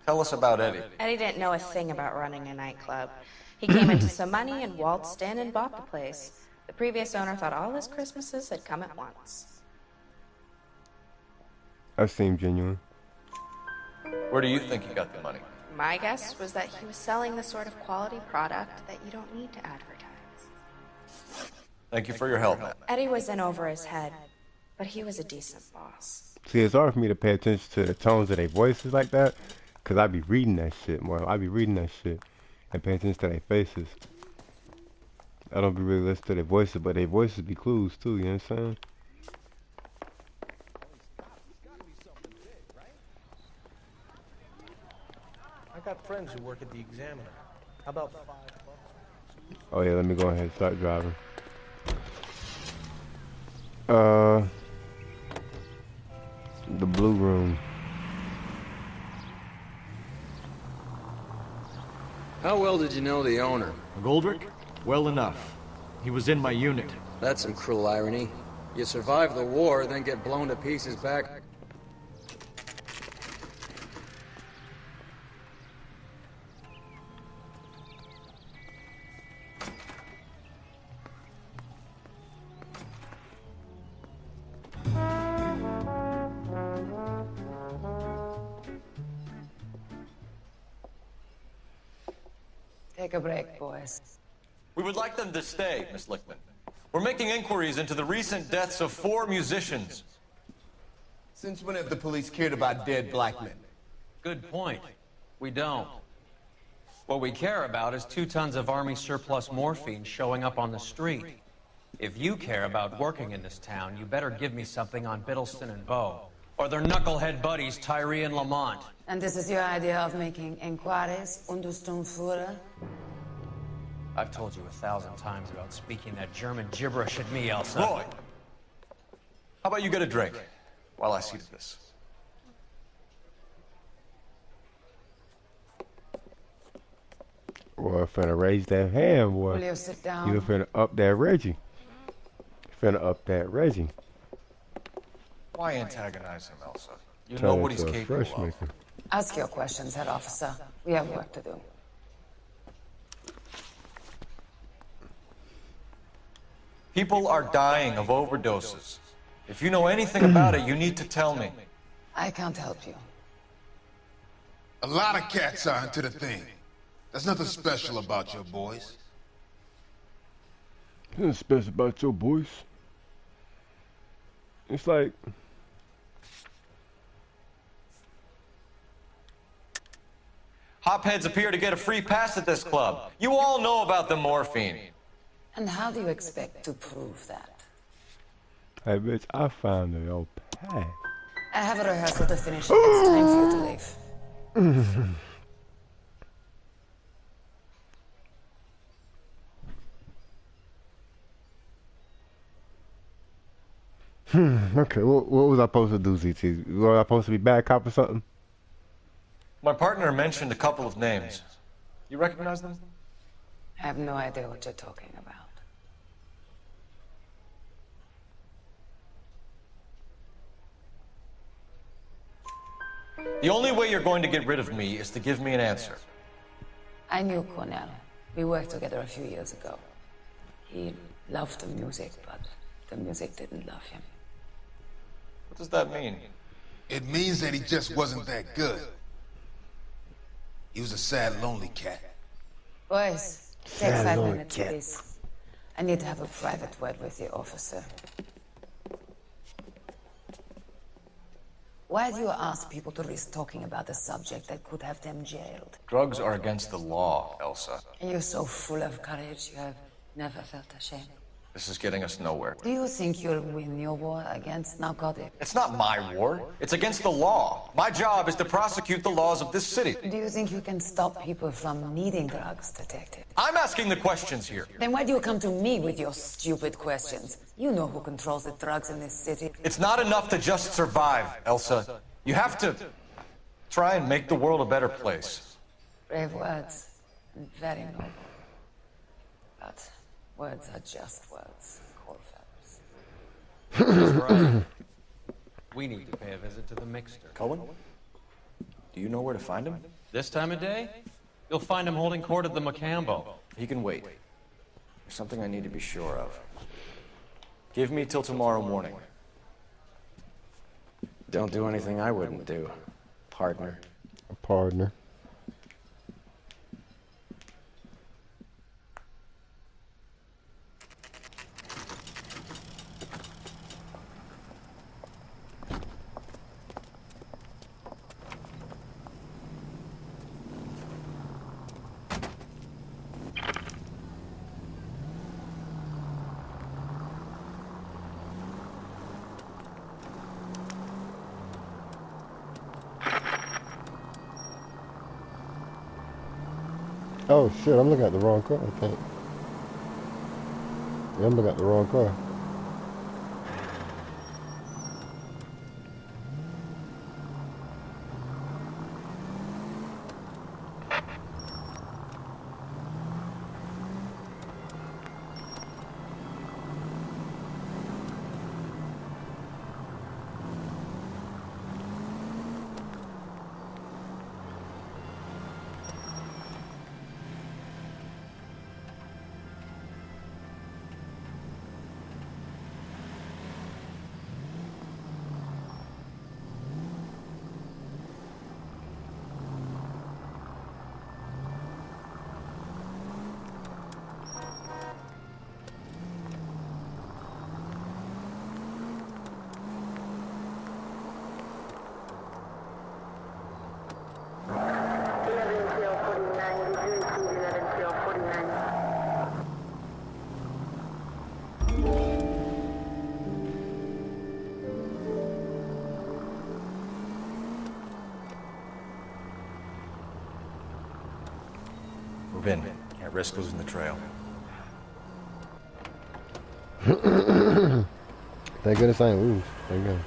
Tell us about Eddie. Eddie didn't know a thing about running a nightclub. He came into some money and waltzed in and bought the place. The previous owner thought all his Christmases had come at once. That seemed genuine. Where do you think he got the money? My guess was that he was selling the sort of quality product that you don't need to advertise. Thank you for your help, ma'am. Eddie was in over his head, but he was a decent boss. See, it's hard for me to pay attention to the tones of their voices like that, because I be reading that shit more. I be reading that shit and paying attention to their faces. I don't be really listening to their voices, but their voices be clues too, you know what I'm saying? I got friends who work at the Examiner. How about $5? Oh yeah, let me go ahead and start driving. The blue room. How well did you know the owner? Goldrick? Well enough. He was in my unit. That's some cruel irony. You survive the war, then get blown to pieces back. Take a break, boys. We would like them to stay, Miss Lichtman. We're making inquiries into the recent deaths of 4 musicians. Since when have the police cared about dead black men? Good point. We don't. What we care about is 2 tons of Army surplus morphine showing up on the street. If you care about working in this town, you better give me something on Biddleston and Bow, or their knucklehead buddies Tyree and Lamont. And this is your idea of making inquiries, Untersturmführer? I've told you 1,000 times about speaking that German gibberish at me, Elsa. Roy! How about you get a drink while I see to this? Boy, finna raise that hand, boy. Will you sit down? You finna up that Reggie. Finna up that Reggie. Why antagonize him, Elsa? You Turn know what he's into a capable fresh of. maker. Ask your questions, head officer. We have work to do. People are dying of overdoses. If you know anything about it, you need to tell me. I can't help you. A lot of cats are into the thing. There's nothing special about your boys. Nothing special about your boys. It's like... Hopheads appear to get a free pass at this club. You all know about the morphine. And how do you expect to prove that? Hey, bitch, I found it, yo, pack. I have a rehearsal to finish. It's time for you to leave. Okay, what was I supposed to do, ZT? Was I supposed to be bad cop or something? My partner mentioned a couple of names. You recognize them? I have no idea what you're talking about. The only way you're going to get rid of me is to give me an answer. I knew Cornell. We worked together a few years ago. He loved the music, but the music didn't love him. What does that mean? It means that he just wasn't that good. He was a sad, lonely cat. Boys, take Sad 5 Lord minutes, cat. please. I need to have a private word with the officer. Why do you ask people to risk talking about a subject that could have them jailed? Drugs are against the law, Elsa. And you're so full of courage, you have never felt ashamed. This is getting us nowhere. Do you think you'll win your war against narcotics? It's not my war. It's against the law. My job is to prosecute the laws of this city. Do you think you can stop people from needing drugs, detective? I'm asking the questions here. Then why do you come to me with your stupid questions? You know who controls the drugs in this city. It's not enough to just survive, Elsa. You have to try and make the world a better place. Brave words, and very noble. But words are just words, cold feathers. That's right. We need to pay a visit to the mixer. Cullen? Do you know where to find him? This time of day? You'll find him holding court at the Macambo. He can wait. There's something I need to be sure of. Give me till tomorrow morning. Don't do anything I wouldn't do, partner. A partner. Oh shit, I'm looking at the wrong car, I think. Yeah, I'm looking at the wrong car. Move in. Can't risk losing the trail. Thank goodness I ain't lose. There you go.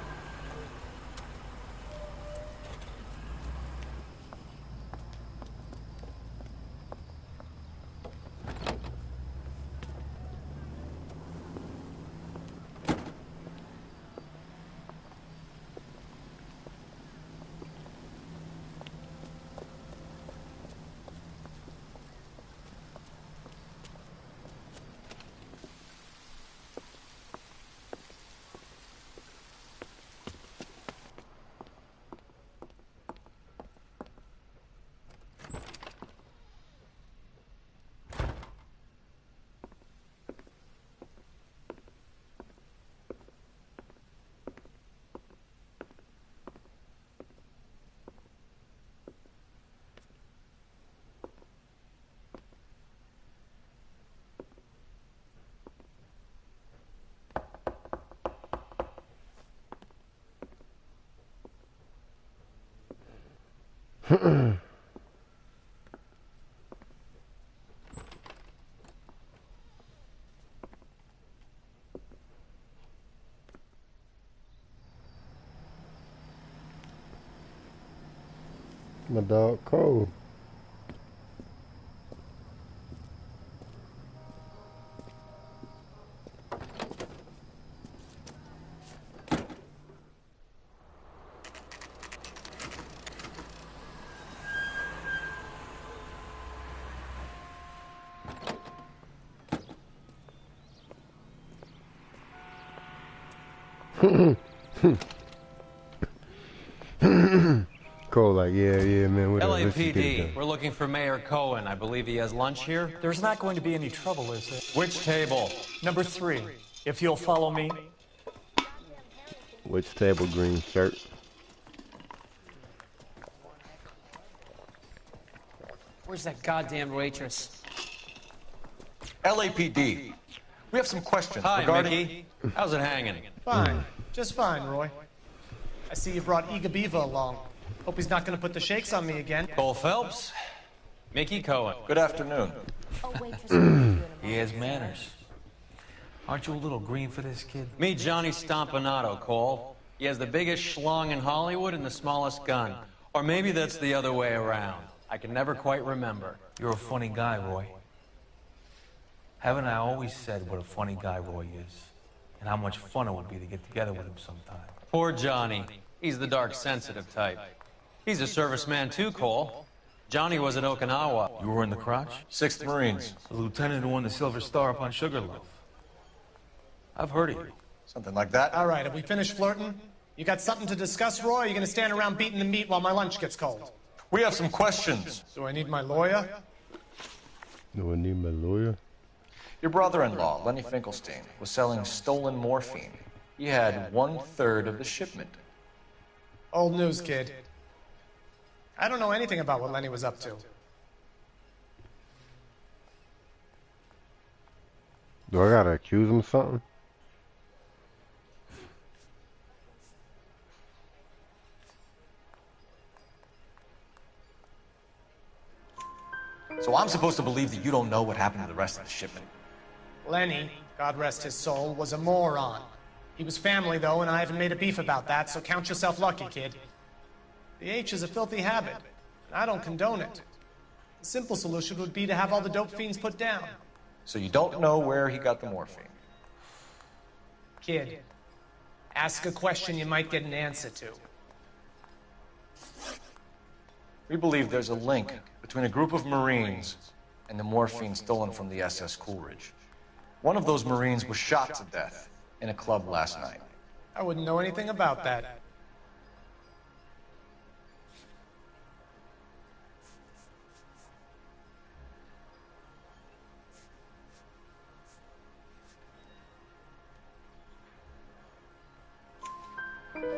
My dog Cole. Cole, like, yeah, man. Whatever. LAPD, we're looking for Mayor Cohen. I believe he has lunch here. There's not going to be any trouble, is there? Which table? Number 3, if you'll follow me. Which table, green shirt? Where's that goddamn waitress? LAPD. We have some questions Hi, regarding... Mickey. How's it hanging? Fine. Just fine, Roy. I see you brought Iga Beaver along. Hope he's not going to put the shakes on me again. Cole Phelps. Mickey Cohen. Good afternoon. He has manners. Aren't you a little green for this kid? Meet Johnny Stompanato, Cole. He has the biggest schlong in Hollywood and the smallest gun. Or maybe that's the other way around. I can never quite remember. You're a funny guy, Roy. Haven't I always said what a funny guy Roy is? And how much fun it would be to get together with him sometime. Poor Johnny. He's the dark, sensitive type. He's a serviceman too, Cole. Johnny was at Okinawa. You were in the crotch? 6th Marines. The lieutenant who won the Silver Star up on Sugarloaf. I've heard of you. Something like that. All right, have we finished flirting? You got something to discuss, Roy, or are you going to stand around beating the meat while my lunch gets cold? We have some questions. Do I need my lawyer? Do I need my lawyer? Your brother-in-law, Lenny Finkelstein, was selling stolen morphine. He had 1/3 of the shipment. Old news, kid. I don't know anything about what Lenny was up to. Do I gotta accuse him of something? So I'm supposed to believe that you don't know what happened to the rest of the shipment? Lenny, God rest his soul, was a moron. He was family, though, and I haven't made a beef about that, so count yourself lucky, kid. The H is a filthy habit, and I don't condone it. The simple solution would be to have all the dope fiends put down. So you don't know where he got the morphine? Kid, ask a question you might get an answer to. We believe there's a link between a group of Marines and the morphine stolen from the SS Coolidge. One of those Marines was shot to death in a club last night. I wouldn't know anything about that.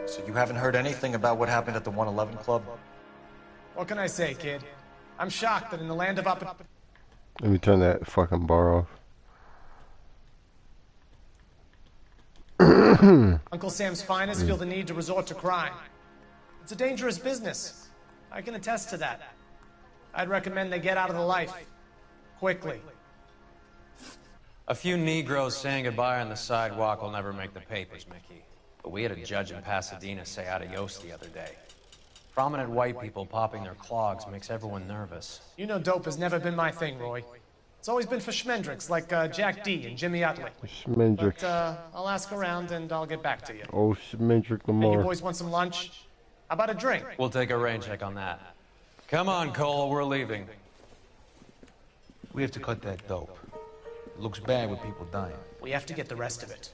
So you haven't heard anything about what happened at the 111 Club? What can I say, kid? I'm shocked that in the land of Let me turn that fucking bar off. Uncle Sam's finest feel the need to resort to crime. It's a dangerous business. I can attest to that. I'd recommend they get out of the life. Quickly. A few Negroes saying goodbye on the sidewalk will never make the papers, Mickey. But we had a judge in Pasadena say adios the other day. Prominent white people popping their clogs makes everyone nervous. You know dope has never been my thing, Roy. It's always been for schmendricks like Jack D. and Jimmy Utley. Schmendrick. But I'll ask around and I'll get back to you. Oh, Schmendrick Hey, you Lamar. boys want some lunch? How about a drink? We'll take a rain check on that. Come on, Cole, we're leaving. We have to cut that dope. It looks bad with people dying. We have to get the rest of it.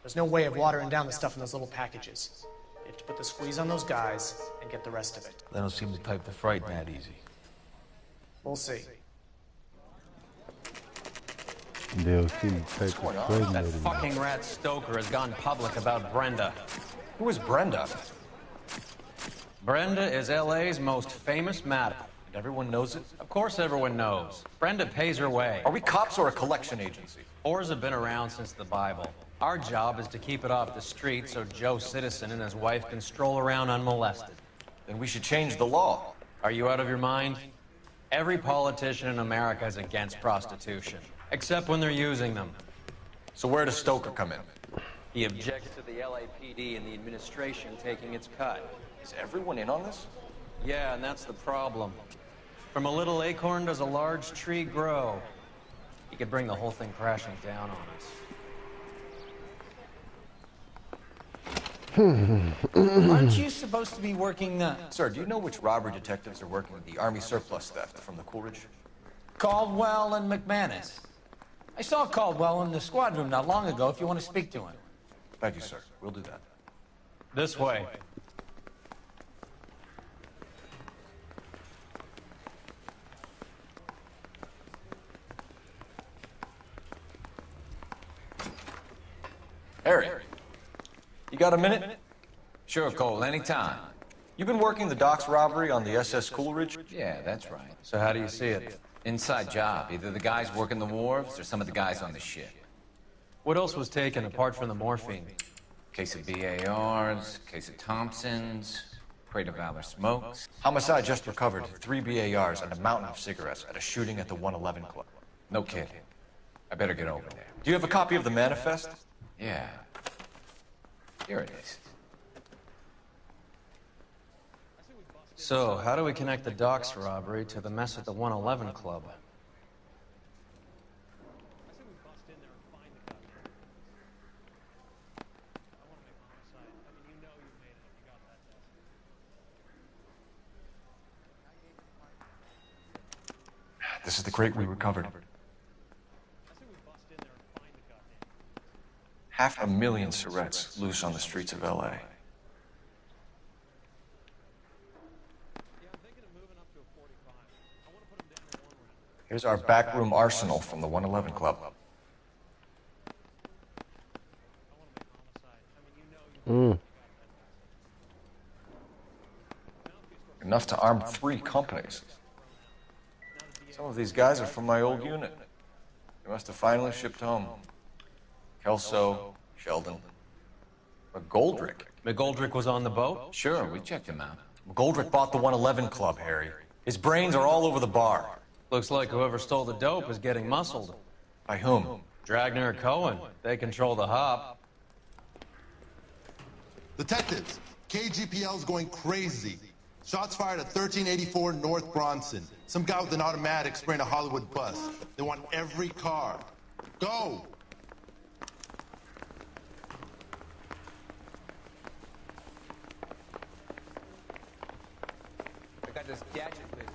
There's no way of watering down the stuff in those little packages. We have to put the squeeze on those guys and get the rest of it. They don't seem the type to frighten that easy. We'll see. They'll see the type of That fucking rat Stoker has gone public about Brenda. Who is Brenda? Brenda is LA's most famous madam. And everyone knows it? Of course everyone knows. Brenda pays her way. Are we cops or a collection agency? Whores have been around since the Bible. Our job is to keep it off the street so Joe Citizen and his wife can stroll around unmolested. Then we should change the law. Are you out of your mind? Every politician in America is against prostitution, except when they're using them. So where does Stoker come in? He objects to the LAPD and the administration taking its cut. Is everyone in on this? Yeah, and that's the problem. From a little acorn does a large tree grow. He could bring the whole thing crashing down on us. Aren't you supposed to be working, Sir, do you know which robbery detectives are working the Army surplus theft from the Coolidge? Caldwell and McManus? I saw Caldwell in the squad room not long ago if you want to speak to him. Thank you, sir. We'll do that. This way. Harry, you got a minute? Sure, Cole, anytime. You've been working the docks robbery on the SS Coolidge? Yeah, that's right. So how do you see it? Inside job. Either the guys working the wharves or some of the guys on the ship. What else was taken apart from the morphine? Case of BARs, case of Thompsons, crate of Valor smokes. Homicide just recovered 3 BARs and a mountain of cigarettes at a shooting at the 111 Club. No kidding. I better get over there. Do you have a copy of the manifest? Yeah. Here it is. So, how do we connect the docks robbery to the mess at the 111 Club? This is the crate we recovered. 500,000 cigarettes loose on the streets of LA. Here's our backroom arsenal from the 111 Club. Enough to arm 3 companies. Some of these guys are from my old unit. They must have finally shipped home. Kelso, Sheldon, McGoldrick. McGoldrick was on the boat? Sure, we checked him out. McGoldrick bought the 111 Club, Harry. His brains are all over the bar. Looks like whoever stole the dope is getting muscled. By whom? Dragner or Cohen. They control the hop. Detectives, KGPL's going crazy. Shots fired at 1384 North Bronson. Some guy with an automatic spraying a Hollywood bus. They want every car. Go! I got this gadget list.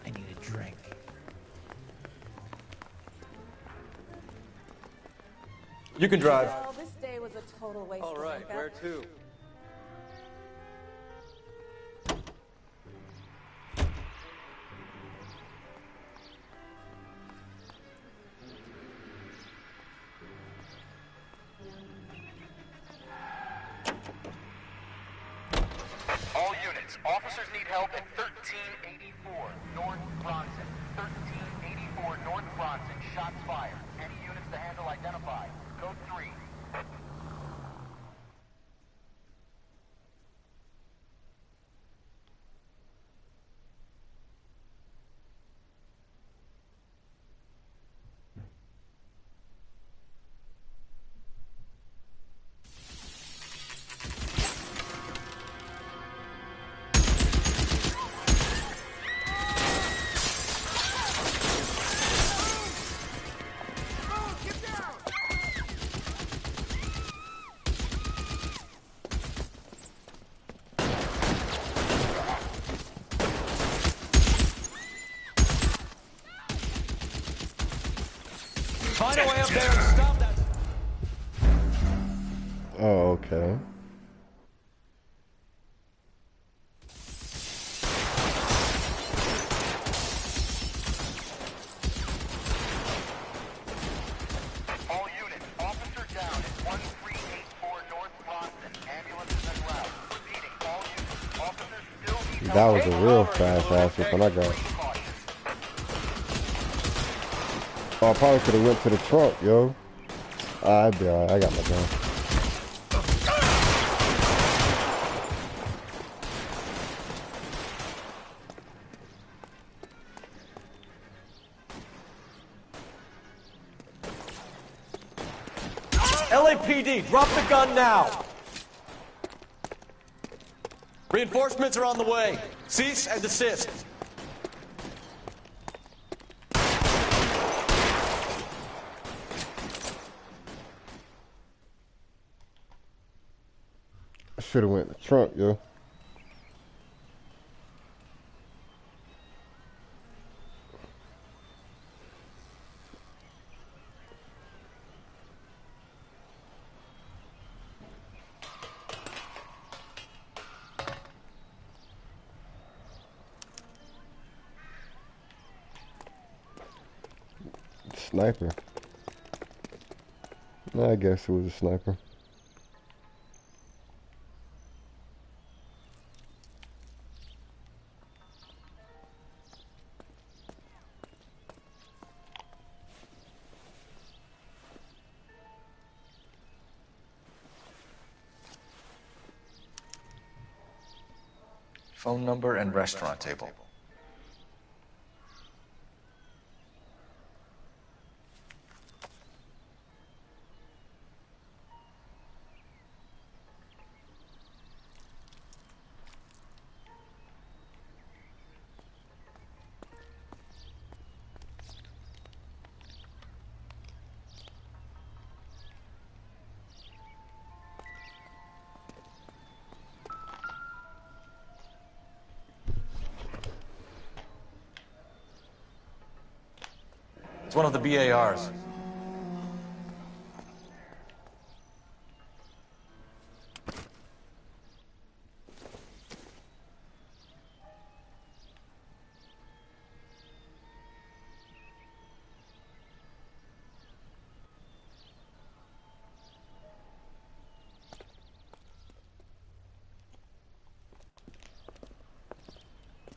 I need a drink. You can drive. Well, this day was a total waste All of right, makeup. where to? units. Officers need help at 1384 North Bronson. 1384 North Bronson. Shots fired. Any units to handle identify. Code 3. Find a way up there and stop that. Oh, okay. All units, officer down at 1384 North Bronson. Ambulances en route. Repeating, all units, officers still need help. That was a real fast ass when I got. Oh, I probably could have went to the trunk, yo. I'd be alright. I got my gun. LAPD, drop the gun now. Reinforcements are on the way. Cease and desist. I should have went in the trunk, yo. Sniper. I guess it was a sniper. Phone number and restaurant table. It's one of the BARs.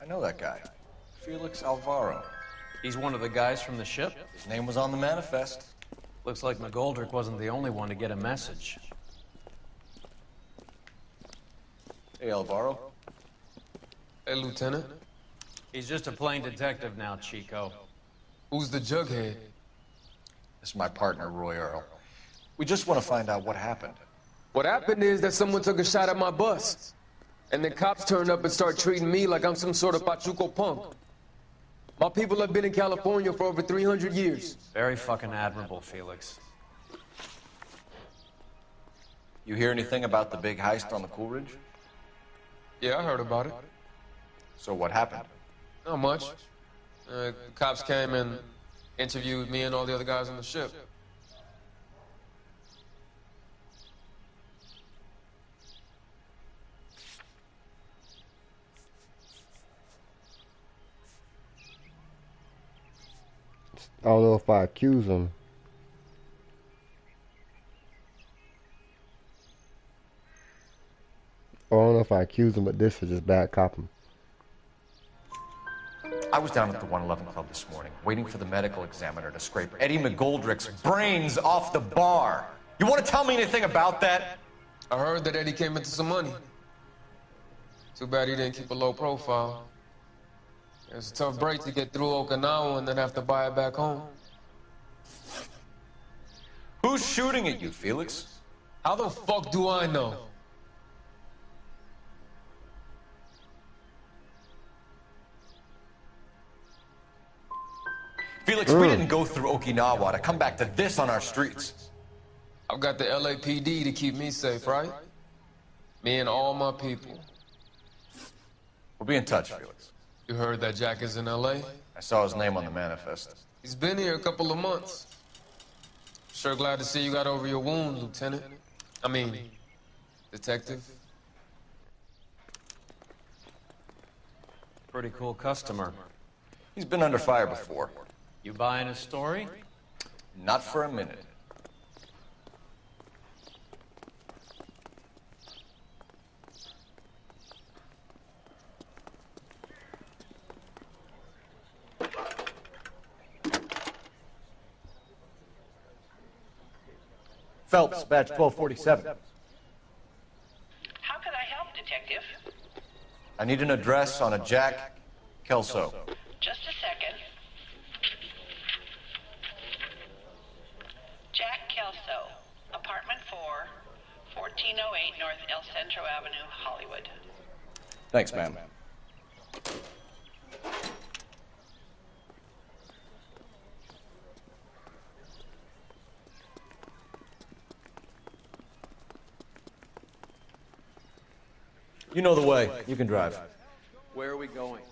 I know that guy. Felix Alvaro. He's one of the guys from the ship? His name was on the manifest. Looks like McGoldrick wasn't the only one to get a message. Hey, Alvaro. Hey, Lieutenant. He's just a plain detective now, Chico. Who's the jughead? This is my partner, Roy Earl. We just want to find out what happened. What happened is that someone took a shot at my bus. And the cops turned up and started treating me like I'm some sort of Pachuco punk. My people have been in California for over 300 years. Very fucking admirable, Felix. You hear anything about the big heist on the Coolidge? Yeah, I heard about it. So what happened? Not much. The cops came and interviewed me and all the other guys on the ship. I don't know if I accuse him. I don't know if I accuse him of this or just bad copping. I was down at the 111 Club this morning, waiting for the medical examiner to scrape Eddie McGoldrick's brains off the bar. You want to tell me anything about that? I heard that Eddie came into some money. Too bad he didn't keep a low profile. It's a tough break to get through Okinawa and then have to buy it back home. Who's shooting at you, Felix? How the fuck do I know? Felix, we didn't go through Okinawa to come back to this on our streets. I've got the LAPD to keep me safe, right? Me and all my people. We'll be in touch, Felix. You heard that Jack is in LA? I saw his name on the manifest. He's been here a couple of months. Sure glad to see you got over your wound, Lieutenant. I mean, Detective. Pretty cool customer. He's been under fire before. You buying his story? Not for a minute. Phelps, badge 1247. How could I help, Detective? I need an address on a Jack Kelso. Just a second. Jack Kelso, apartment 4, 1408 North El Centro Avenue, Hollywood. Thanks, ma'am. You know the way. You can drive. Where are we going?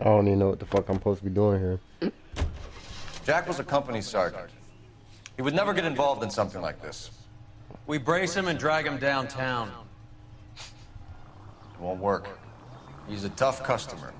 I don't even know what the fuck I'm supposed to be doing here. Jack was a company sergeant. He would never get involved in something like this. We brace him and drag him downtown. It won't work. He's a tough customer.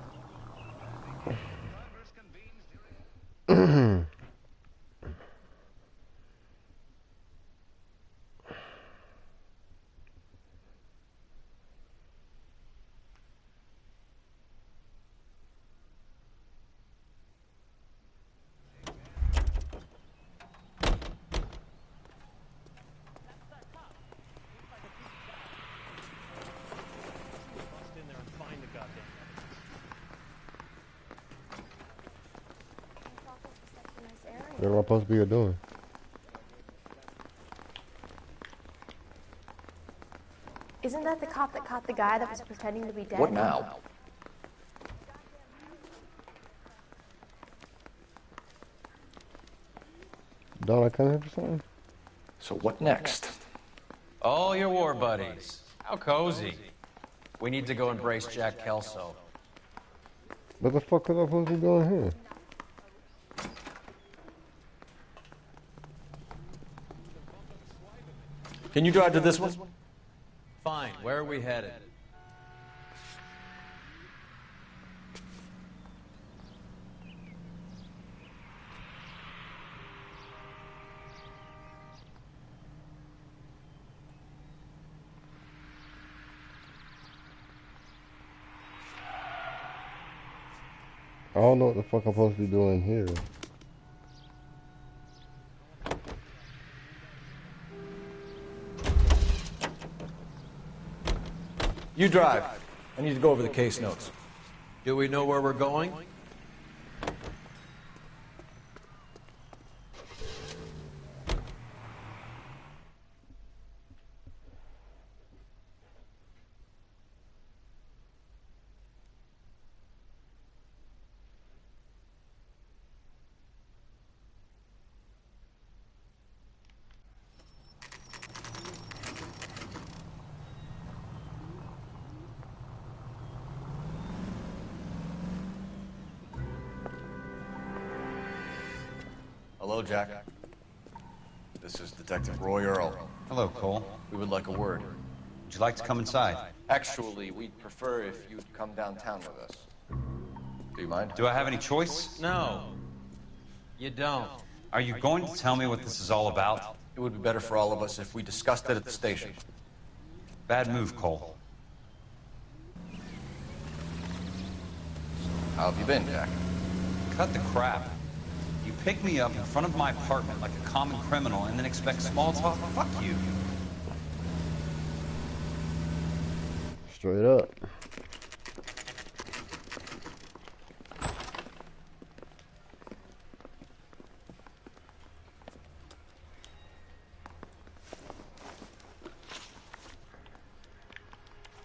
What am I supposed to be doing? Isn't that the cop that caught the guy that was pretending to be dead? What now? Don't I come here for something? So what next? All your war buddies. How cozy. We need to go embrace Jack Kelso. What the fuck was I supposed to be doing here? Can you drive to this one? Fine. Where are we headed? I don't know what the fuck I'm supposed to be doing here. You drive. I need to go over the case notes. Do we know where we're going? Hello, Jack. This is Detective Roy Earl. Hello, Cole. We would like a word. Would you like to come inside? Actually, we'd prefer if you'd come downtown with us. Do you mind? Do I have any choice? No. You don't. Are you going to tell me what this is all about? It would be better for all of us if we discussed it at the station. Bad move, Cole. How have you been, Jack? Cut the crap. You pick me up in front of my apartment like a common criminal and then expect small talk? Fuck you. Straight up.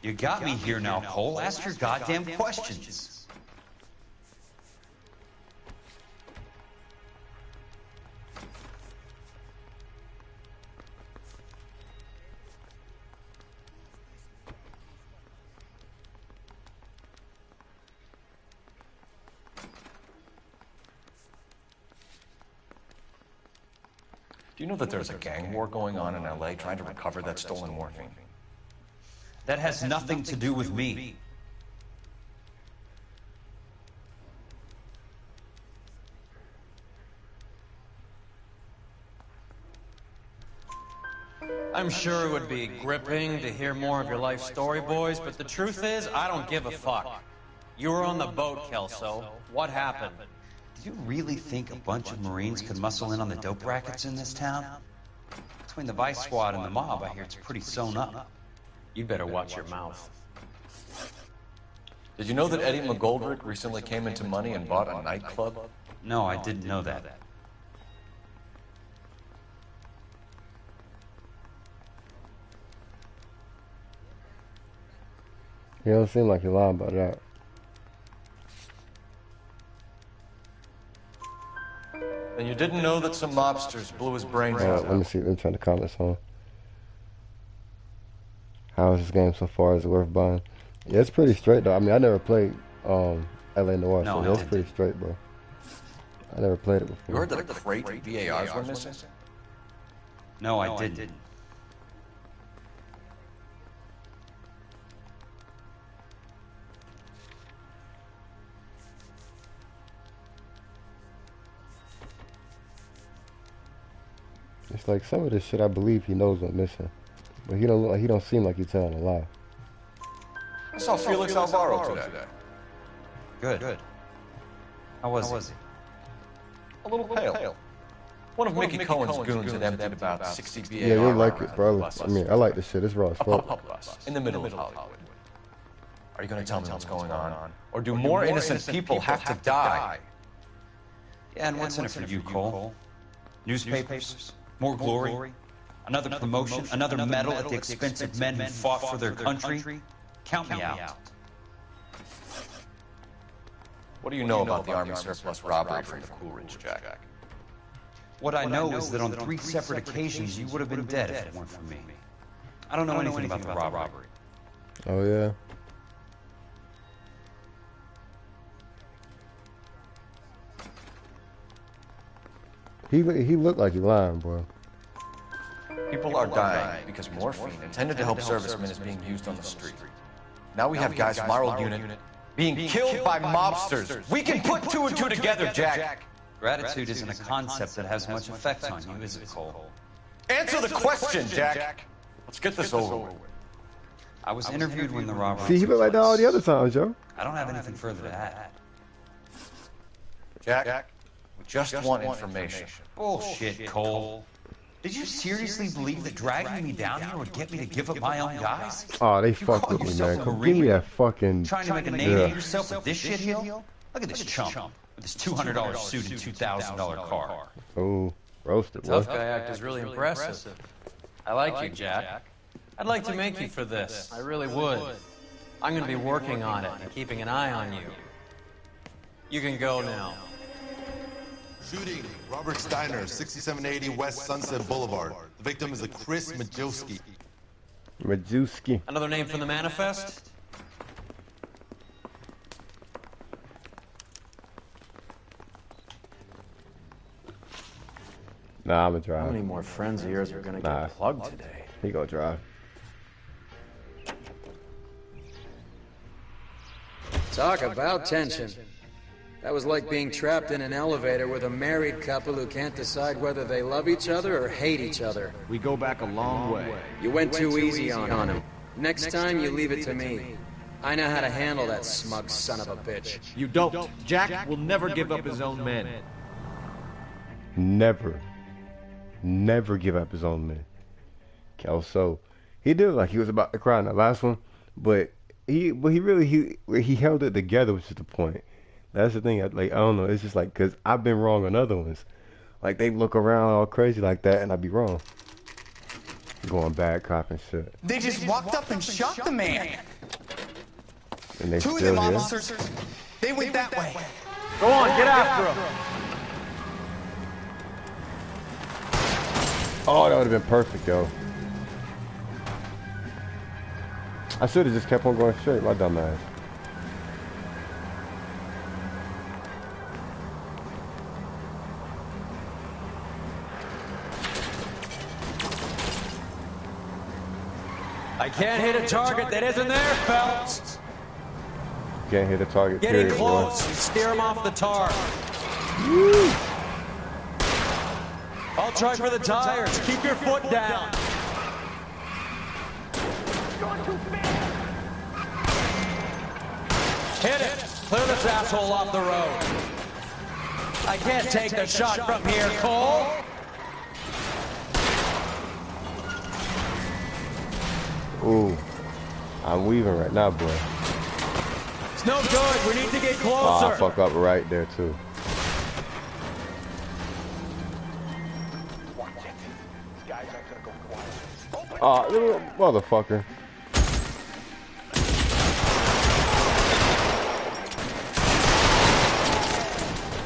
You got me here now, Cole. Ask your goddamn questions. Do you know that there's a gang war going on in LA trying to recover that stolen morphine? That has nothing to do with me. I'm sure it would be gripping to hear more of your life story, boys, but the truth is, I don't give a fuck. You were on the boat, Kelso. What happened? Do you really think a bunch of Marines could muscle in on the dope rackets in this town? Between the Vice Squad and the mob, I hear it's pretty sewn up. You better watch your mouth. Did you know that Eddie McGoldrick recently came into money and bought a nightclub? No, I didn't know that. You don't seem like you're lying about that. And you didn't know that some mobsters blew his brains out? Let me see. Let me turn the comments on. How is this game so far? Is it worth buying? Yeah, it's pretty straight though. I mean, I never played LA Noire, so that's pretty straight, bro. I never played it before. You heard that a crate of VARs were missing? No, I didn't. It's like some of this shit I believe he knows what's missing. But he don't look like, he don't seem like he's telling a lie. I saw Felix Alvaro today. Good. How was he? A little pale. One of Mickey Cohen's goons had emptied about 60 VAR. Yeah, you'll like it, bro. I mean, I like this shit. It's raw as fuck. In the middle of Hollywood. Are you going to tell me what's going on? Or do more innocent people have to die? Yeah, and what's in it for you, Cole? Newspapers? More glory? Another promotion? Another medal at the expense of men who fought for their country? Count me out. What do you know about the Army surplus robbery from the Coolidge, Jack? What I know is that on 3 separate occasions you would have been dead if it weren't for me. I don't know anything about the robbery. Oh, yeah? He looked like he lying, bro. People are dying because morphine intended to help servicemen is being used on the street. Now we have guys from our old unit being killed by mobsters. We can put 2 and 2 together, Jack. Gratitude isn't a concept that has much effect on you, is it, Cole? Answer the question, Jack. Let's get this over with. I was interviewed when the robbery. See, he looked like that all the other times, Joe. I don't have anything further to add. Jack, we just want information. Bullshit, Cole. Did you seriously believe that dragging me down here would get me to give up my own guys? Oh, they fucked with me, man. Give me that fucking... Trying to make a name for yourself with this shit heel? Look at this chump with his $200 suit and $2,000 car. Oh, roasted, Tough guy act is really impressive. I like you, Jack. I'd like to make you for this. I really would. I'm going to be working on it and keeping an eye on you. You can go now. Shooting, Robert Steiner, 6780 West Sunset Boulevard. The victim is a Chris Majewski. Majewski. Another name from the manifest? Nah, I'm gonna drive. How many more friends of yours are gonna get plugged today? He gonna drive. Talk about tension. That was like being trapped in an elevator with a married couple who can't decide whether they love each other or hate each other. We go back a long way. You went too easy on him. Next time, you leave it to me. I know how to handle that smug son of a bitch. You don't. Jack will never give up his own men. Never. Never give up his own men. Kelso, he did like he was about to cry in the last one, but he held it together, which is the point. That's the thing. I don't know. It's just like, cause I've been wrong on other ones. Like they look around all crazy like that, and I'd be wrong. Going bad cop and shit. They just walked up and shot the man. And they Two of still them here. officers, they went that way. Go on, get after him. Oh, that would have been perfect, yo. I should have just kept on going straight, my dumb ass. I can't hit a target that isn't there, Phelps. Can't hit a target. Get in period, close boy. and steer him off the tar. I'll try for the tires. Keep your foot down. Hit it. Clear this asshole off the road. I can't take the shot from here, Cole. Ooh, I'm weaving right now, boy. It's no good. We need to get Oh, closer. I fuck up right there too. Oh, motherfucker.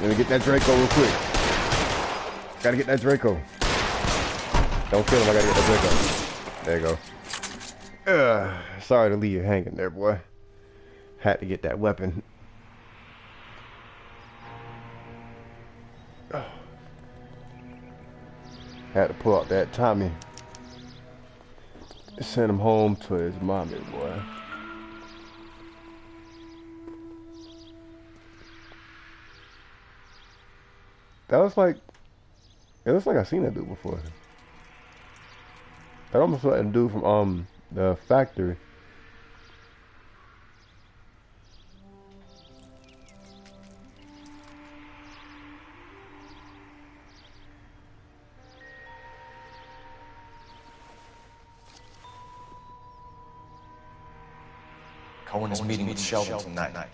Let me get that Draco real quick. Gotta get that Draco. Don't kill him, I gotta get that Draco. There you go. Sorry to leave you hanging there, boy. Had to get that weapon. Had to pull out that Tommy. Send him home to his mommy, boy. That was like, it looks like I've seen that dude before. That almost like a dude from the factory. Cohen is meeting with Sheldon tonight.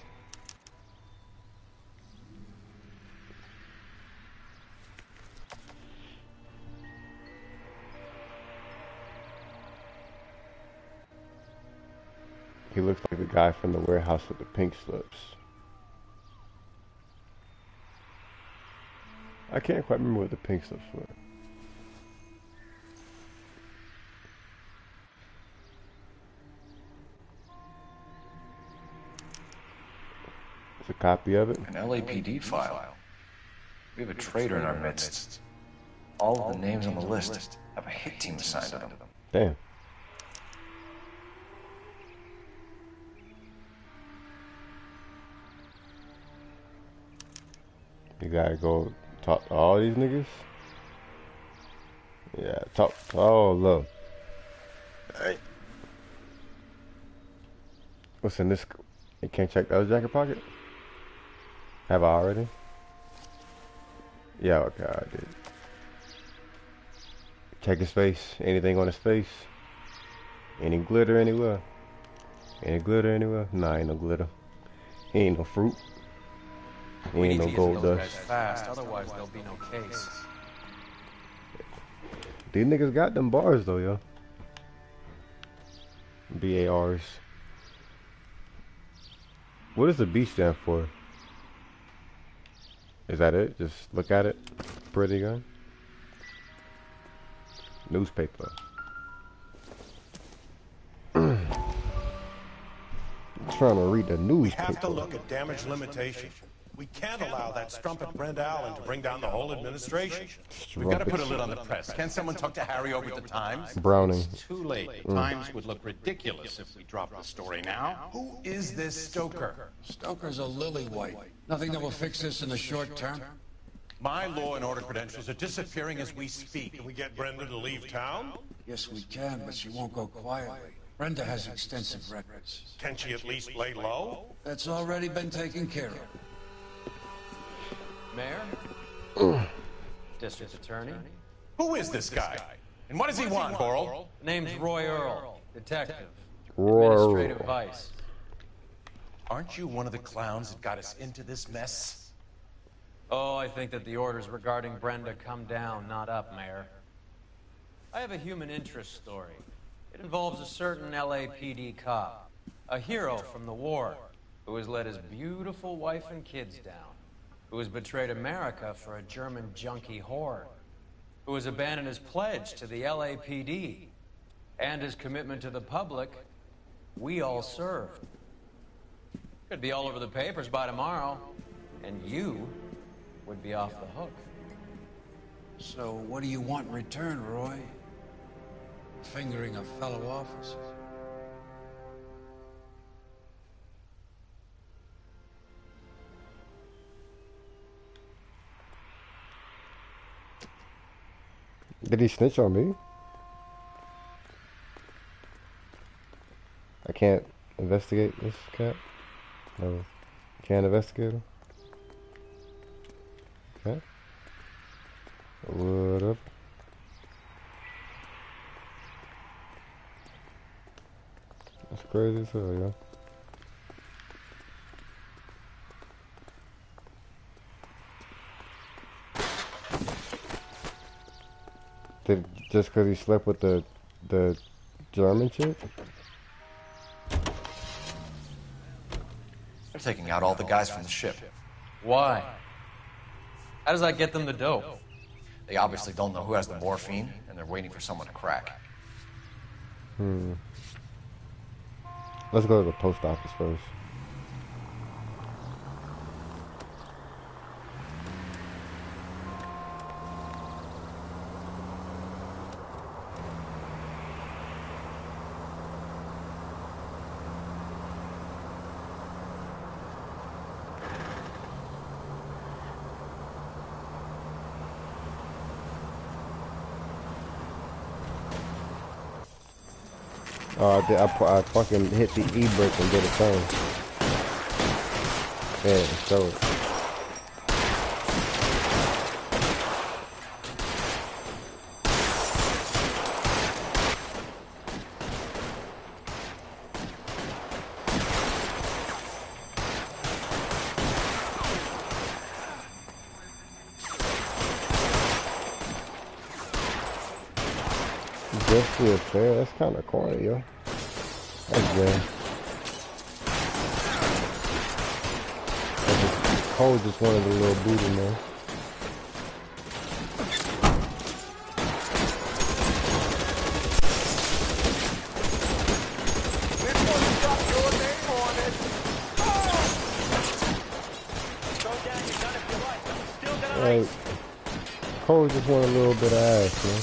He looks like the guy from the warehouse with the pink slips. I can't quite remember what the pink slips were. It's a copy of it. An LAPD file. We have a traitor in our midst. All of the names on the list have a hit team assigned to them. Damn. You gotta go talk to all these niggas? Yeah, talk to all of them. Hey. What's in this? You can't check the other jacket pocket? Have I already? Yeah, okay, I did. Check his face. Anything on his face? Any glitter anywhere? Any glitter anywhere? Nah, ain't no glitter. Ain't no fruit. We Ain't need no to gold get those dust. guys fast, otherwise there'll be no case. These niggas got them bars though, yo. BARs. What does the B stand for? Is that it? Just look at it. Pretty gun. Newspaper. I'm trying to read the We newspaper. have to look at damage limitation. We can't allow that strumpet Brenda Allen to bring down the whole administration. We've got to put a lid on the press. Can't someone talk to Harry over at the Times? Browning. It's too late. The Times would look ridiculous if we dropped the story now. Who is this Stoker? Stoker's a lily-white. Nothing that will fix this in the short term. My law and order credentials are disappearing as we speak. Can we get Brenda to leave town? Yes, we can, but she won't go quietly. Brenda has extensive records. Can she at least lay low? That's already been taken care of. Mayor? District Attorney? Who is this guy? And what does he want, Boral? Name's Roy Earl, detective. Roy Administrative Earl. vice. Aren't you one of the clowns that got us into this mess? Oh, I think that the orders regarding Brenda come down, not up, Mayor. I have a human interest story. It involves a certain LAPD cop, a hero from the war, who has let his beautiful wife and kids down, who has betrayed America for a German junkie whore, who has abandoned his pledge to the LAPD, and his commitment to the public we all served. Could be all over the papers by tomorrow, and you would be off the hook. So what do you want in return, Roy? Fingering a fellow officer? Did he snitch on me? I can't investigate this cat? No. Can't investigate him? Okay. What up? That's crazy as hell, yo. Did just because he slept with the German chick? They're taking out all the guys from the ship. Why? How does that get them the dope? They obviously don't know who has the morphine, and they're waiting for someone to crack. Let's go to the post office first. I fucking hit the E-brake and did a turn. Yeah, so just the affair, that's kind of corny, yo. That's good. Cole just wanted a little booty, man. Hey, Cole just wanted a little bit of ass, man.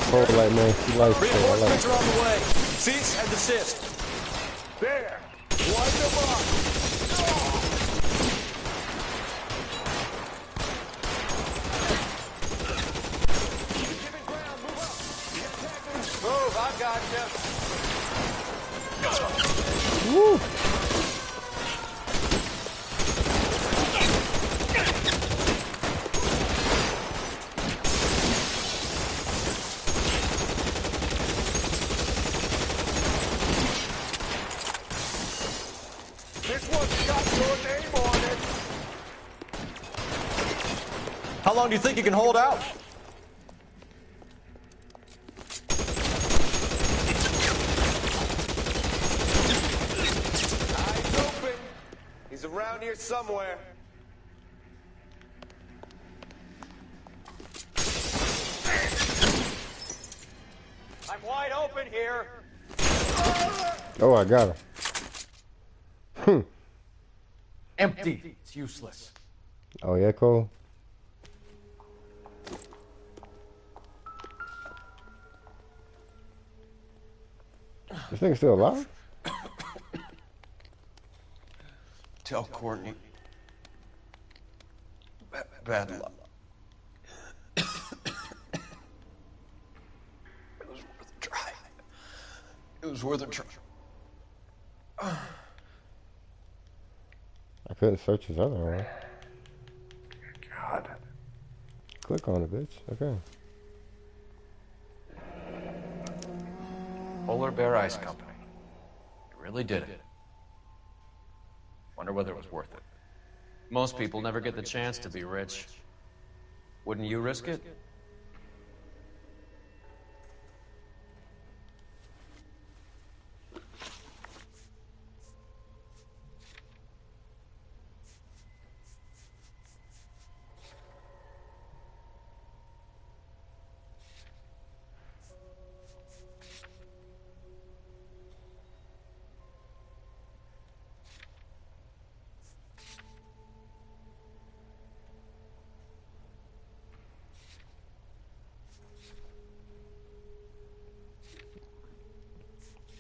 Cole like, man, she likes Cole. I like Reinforcements are on the way. Cease and desist. There. Wind them up. Move, I've got you. Woo! How long do you think you can hold out? Eyes open. He's around here somewhere. I'm wide open here. Oh, I got her. Empty. It's useless. Oh yeah, Cole. This nigga still alive? Tell Courtney. Bad luck. It was worth a try. It was worth a try. I couldn't search his other one. God. Click on it, bitch. Okay. Polar Bear Ice Company. You really did it. Wonder whether it was worth it. Most people never get the chance to be rich. Wouldn't you risk it?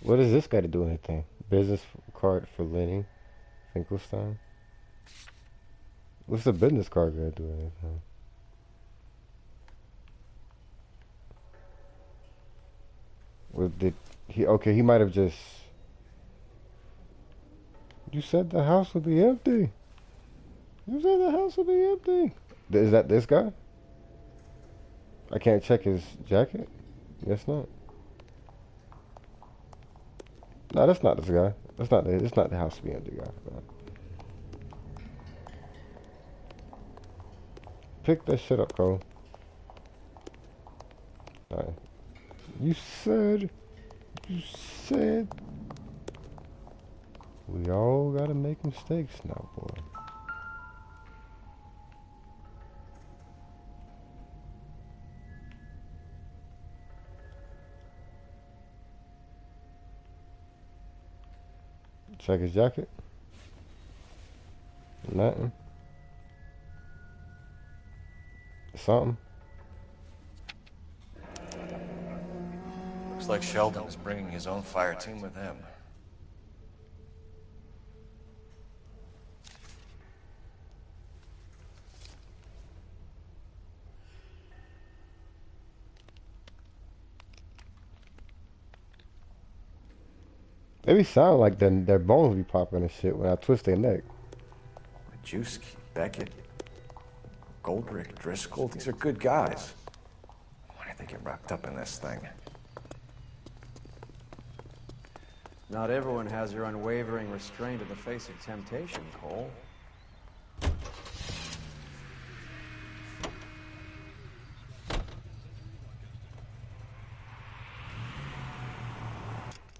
What does this got to do with anything? Business card for Lenny Finkelstein. What's the business card got to do with anything? Well, did he? Okay, he might have just. You said the house would be empty. You said the house would be empty. Is that this guy? I can't check his jacket. Guess not. No, that's not this guy. That's not the. It's not the house to be empty guy. No. Pick that shit up, Cole. Alright. You said. We all gotta make mistakes now, boy. Check his jacket. Nothing. Something. Looks like Sheldon is bringing his own fire team with him. They be sound like their bones be popping and shit when I twist their neck. Juicy, Beckett, Goldrick, Driscoll, these are good guys. Why did they get wrapped up in this thing? Not everyone has your unwavering restraint in the face of temptation, Cole.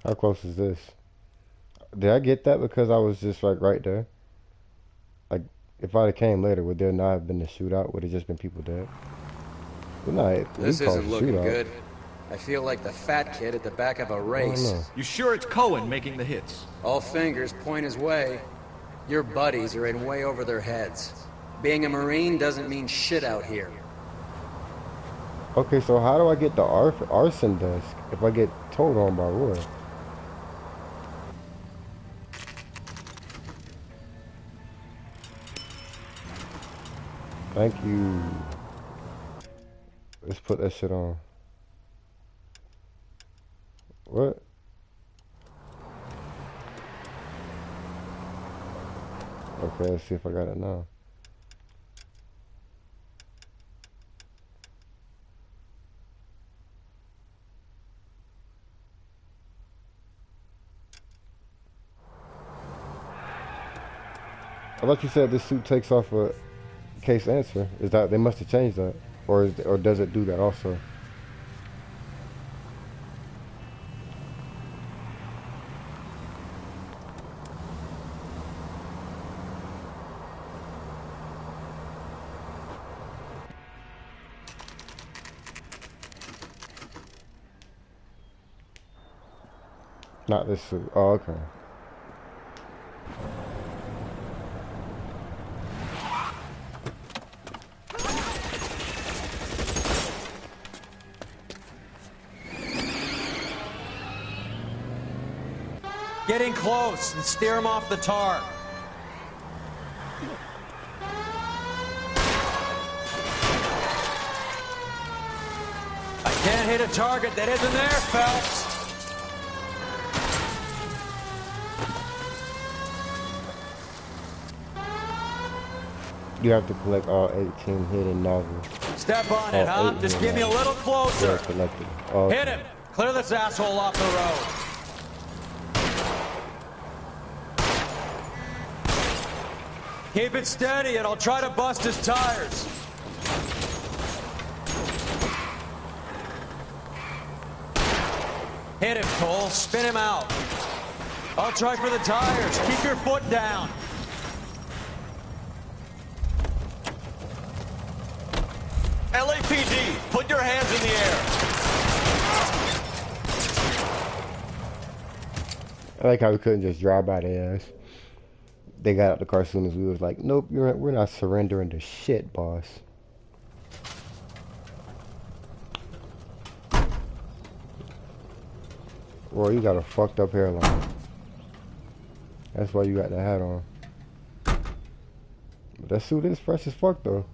How close is this? Did I get that because I was just like right there? Like, if I'd have came later, would there not have been a shootout? Would it just been people dead? But no, This isn't looking good. I feel like the fat kid at the back of a race. You sure it's Cohen making the hits? All fingers point his way. Your buddies are in way over their heads. Being a Marine doesn't mean shit out here. Okay, so how do I get the arson desk if I get told on by Roy? Thank you. Let's put that shit on. What? Okay, let's see if I got it now. I thought you said this suit takes off a case answer. Is that they must have changed that, or does it do that also? Not this suit. Oh, okay. Get in close and steer him off the tar. I can't hit a target that isn't there, Phelps. You have to collect all 18 hidden nozzles. Step on it, huh? Just give me a little closer. Hit him. Clear this asshole off the road. Keep it steady and I'll try to bust his tires. Hit him, Cole. Spin him out. I'll try for the tires. Keep your foot down. LAPD, put your hands in the air. I like how we couldn't just drive by their ass. They got out the car as soon as we was like, nope, we're not surrendering to shit, boss. Roy, you got a fucked up hairline. That's why you got the hat on. But that suit is fresh as fuck, though.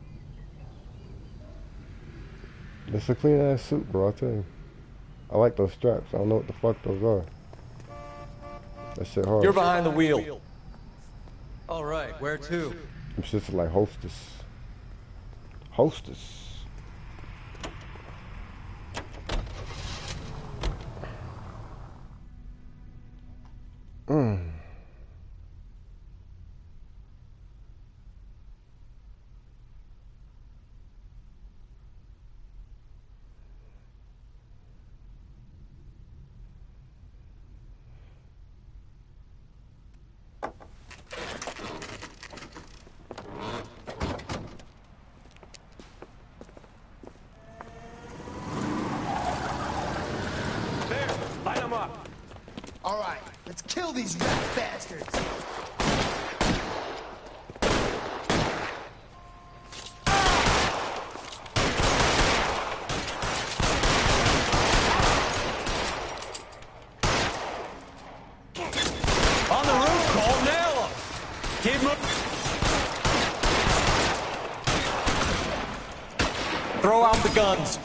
That's a clean ass suit, bro, I'll tell you. I like those straps. I don't know what the fuck those are. That shit hard. You're behind the wheel. All right, where to? Them shits are like hostess. Hostess. All right, let's kill these rat bastards. On the roof, Cole, nail him. Keep moving. Throw out the guns.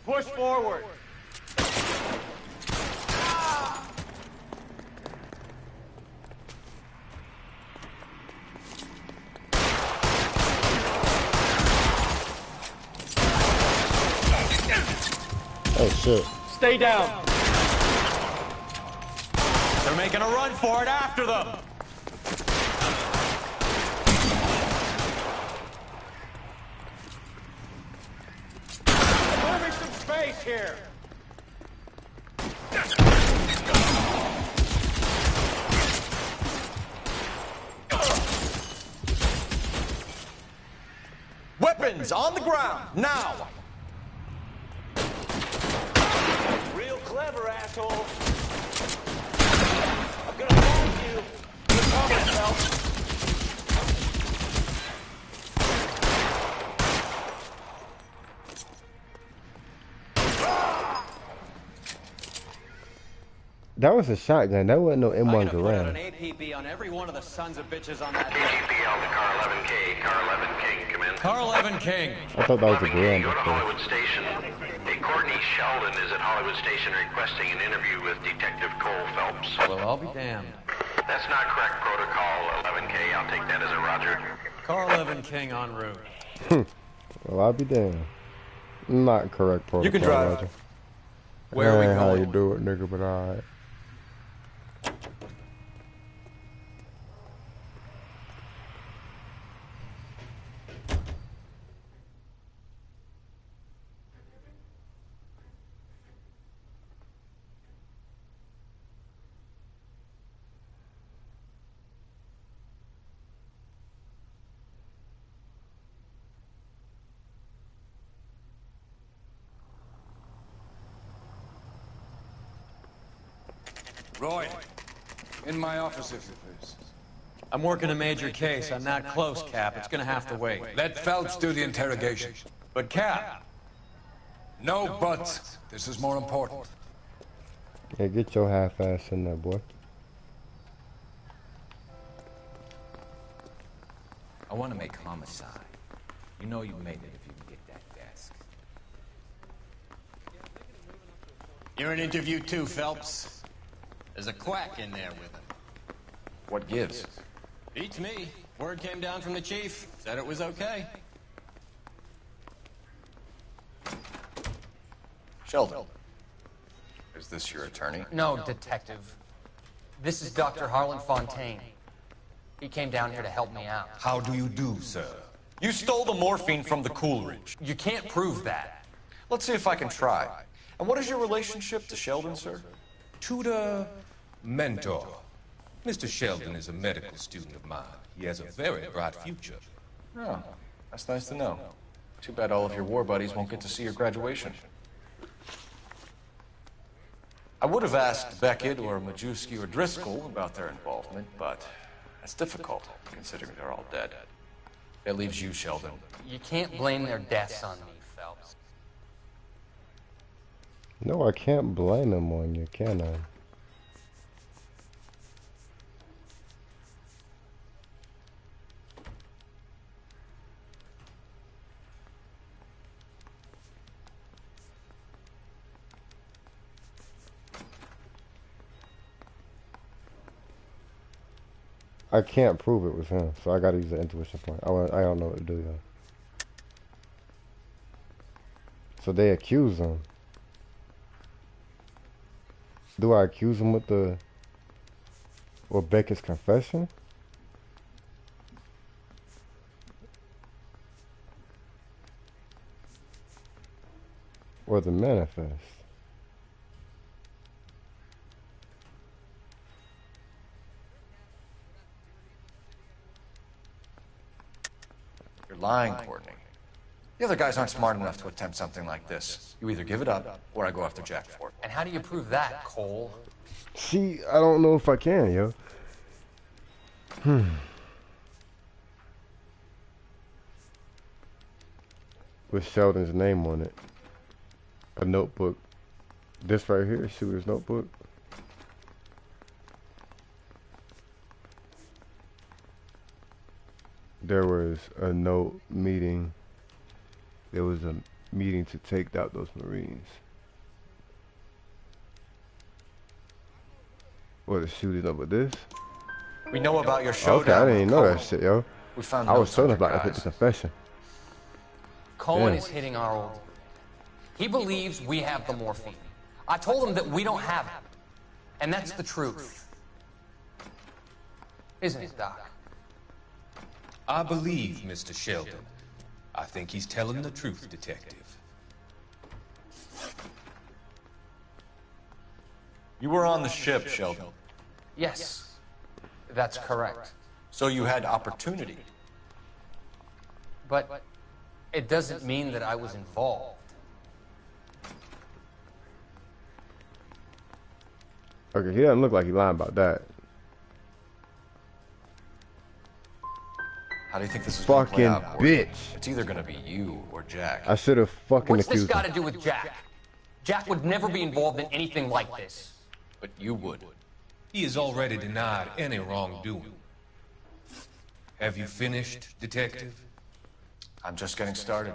Push forward. Oh shit. Stay down. They're making a run for it after them. Moving some space here. Weapons on the ground, now. Real clever, asshole. I'm gonna find you. Good comment, Phelps. That was a shotgun. That wasn't no M1 I'm gonna put out Garand. an APB on every one of the sons of bitches on that KGPL to Car 11K. Car 11 King, come in. Car 11 King. I thought that was a Garand. Go to Hollywood Station. Hey, Courtney Sheldon is at Hollywood Station requesting an interview with Detective Cole Phelps. Well, I'll be damned. That's not correct protocol, 11K. I'll take that as a roger. Car 11 King en route. Well, I'll be damned. Not correct protocol. You can drive. Roger. Where are we How you going? do it, nigga, but alright. Roy, in my office, if you please. I'm working a major case. I'm not close, Cap. It's gonna have to wait. Let Phelps do the interrogation. But, Cap, No buts. This is more important. Yeah, get your half ass in there, boy. I want to make homicide. You know you made it if you can get that desk. You're in interview too, Phelps. There's a quack in there with him. What gives? Beats me. Word came down from the chief. Said it was okay. Sheldon. Is this your attorney? No, detective. This is Dr. Harlan Fontaine. He came down here to help me out. How do you do, sir? You stole the morphine from the Coolidge. You can't prove that. Let's see if I can try. And what is your relationship to Sheldon, sir? Tutor, mentor. Mr. Sheldon is a medical student of mine. He has a very bright future. Oh, that's nice to know. Too bad all of your war buddies won't get to see your graduation. I would have asked Beckett or Majewski or Driscoll about their involvement, but that's difficult, considering they're all dead. That leaves you, Sheldon. You can't blame their deaths on me, Phelps. No, I can't blame them on you, can I? I can't prove it was him, so I gotta use the intuition point. I don't know what to do, y'all. So they accuse him. Do I accuse him with the... or Beckett's confession? Or the manifest? You're lying, Courtney. The other guys aren't smart enough to attempt something like this. You either give it up, or I go after Jack for it. And how do you prove that, Cole? See, I don't know if I can, yo. With Sheldon's name on it. A notebook. This right here, Shooter's notebook. There was a note meeting. There was a meeting to take out those Marines. Or the shooting up with this? We know about your showdown. Okay, I didn't even know that shit, yo. We found I was told notes on about your the guys. confession. Cohen Yeah. is hitting our old. He believes we have the morphine. I told him that we don't have it. And that's the truth. Isn't it, Doc? I believe Mr. Sheldon. I think he's telling the truth, Detective. You were on the ship, Sheldon. Yes, that's correct. So you had opportunity. But it doesn't mean that I was involved. Okay, he doesn't look like he lying about that. How do you think this is going to play Fucking out, Courtney? bitch. It's either going to be you or Jack. I should have fucking What's this accused got to him. do with Jack? Jack would never be involved in anything like this. But you would. He has already denied any wrongdoing. Have you finished, Detective? I'm just getting started.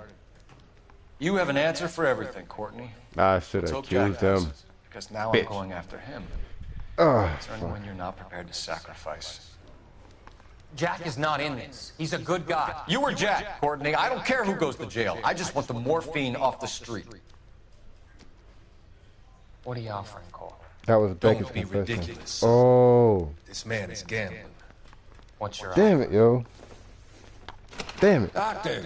You have an answer for everything, Courtney. I should Let's have hope Jack accused has, him. because now Bitch. I'm going after him. Ah, Is there anyone you're not prepared to sacrifice? Jack is not in this. He's a good guy. You or Jack, Courtney. I don't care who goes to jail. I just want the morphine off the street. What are you offering, Cole? That was Beckett's Don't be confession. ridiculous. Oh. This man is gambling. What's your Damn it, yo. Damn it. Doctor,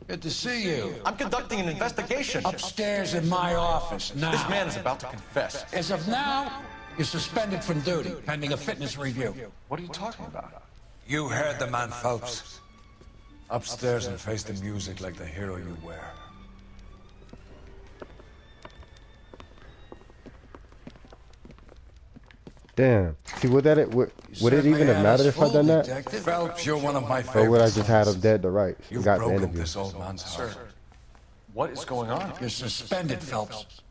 good to see you. I'm conducting an investigation. Upstairs in my office now. This man is about to confess. As of now, you're suspended from duty, pending a fitness review. What are you talking about? You heard the man, folks. Upstairs and face the music like the hero you were. Damn. See, would it even have mattered if I done that? Phelps, you're one of my favorites. Or would I just had him dead to rights? You've Got the broken interview. this old man's heart. What is going on? You're suspended, Phelps.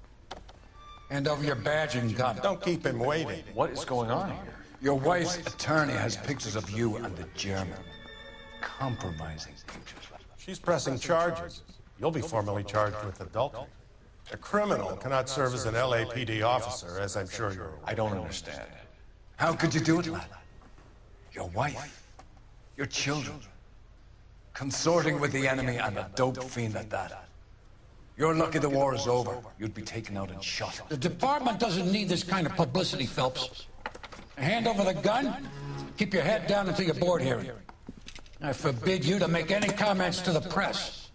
Hand over your badge and gun. Don't keep him waiting. What is going on here? Your wife's attorney has pictures of you and the German. Compromising pictures. She's pressing charges. You'll be formally charged with adultery. A criminal cannot serve as an LAPD officer, as I'm sure you're aware. I don't understand. How could you do it, lad? Your wife, your children, consorting with the enemy and a dope fiend at that. You're lucky the war is over. You'd be taken out and shot. The department doesn't need this kind of publicity, Phelps. Hand over the gun, keep your head down until your board hearing. I forbid you to make any comments to the press.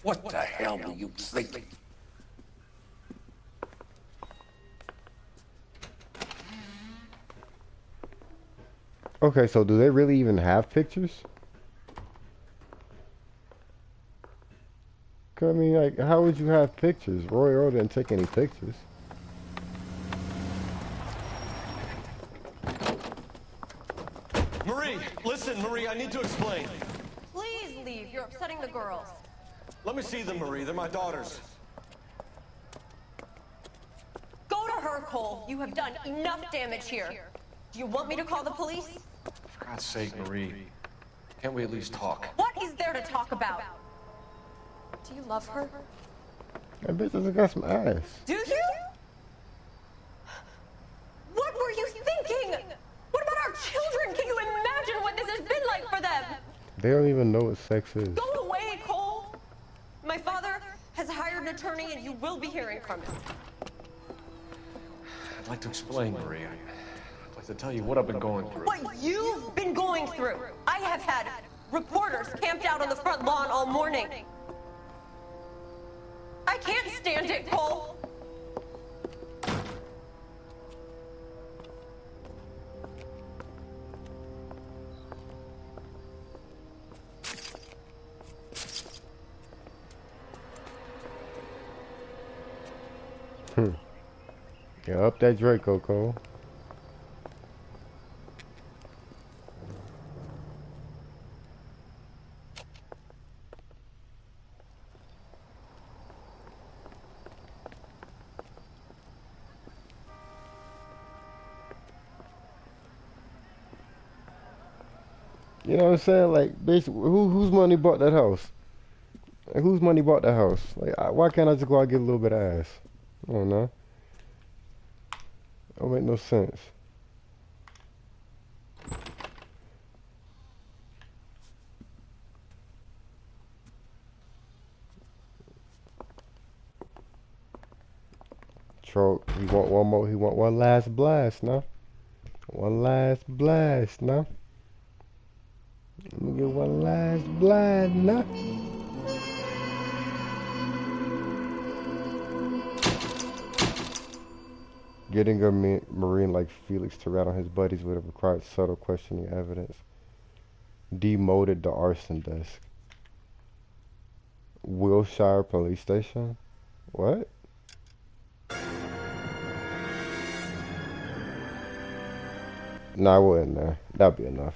What the hell were you thinking? Okay, so do they really even have pictures? I mean, like, how would you have pictures? Roy Earl didn't take any pictures. Marie, listen, Marie, I need to explain. Please leave. You're upsetting the girls. Let me see them, Marie. They're my daughters. Go to her, Cole. You have done enough damage here. Do you want me to call the police? For God's sake, Marie. Can't we at least talk? What is there to talk about? Do you love her? That bitch doesn't got some ass. Do you? What were you thinking? What about our children? Can you imagine what this has been like for them? They don't even know what sex is. Go away, Cole. My father has hired an attorney and you will be hearing from him. I'd like to explain, Marie. I'd like to tell you what I've been going through. What you've been going through. I have had reporters camped out on the front lawn all morning. I can't stand it, Cole. Yeah, up that Draco, Cole. You know what I'm saying? Like, basically, whose money bought that house? Like, whose money bought that house? Like, why can't I just go out and get a little bit of ass? I don't know. Don't make no sense. Troll, he want one more. He want one last blast, now. One last blast, now. Let me get one last blast, now. Getting a Marine like Felix to rat on his buddies would have required subtle questioning evidence. Demoted the arson desk. Wilshire Police Station? What? Nah, I wouldn't there. That'd be enough.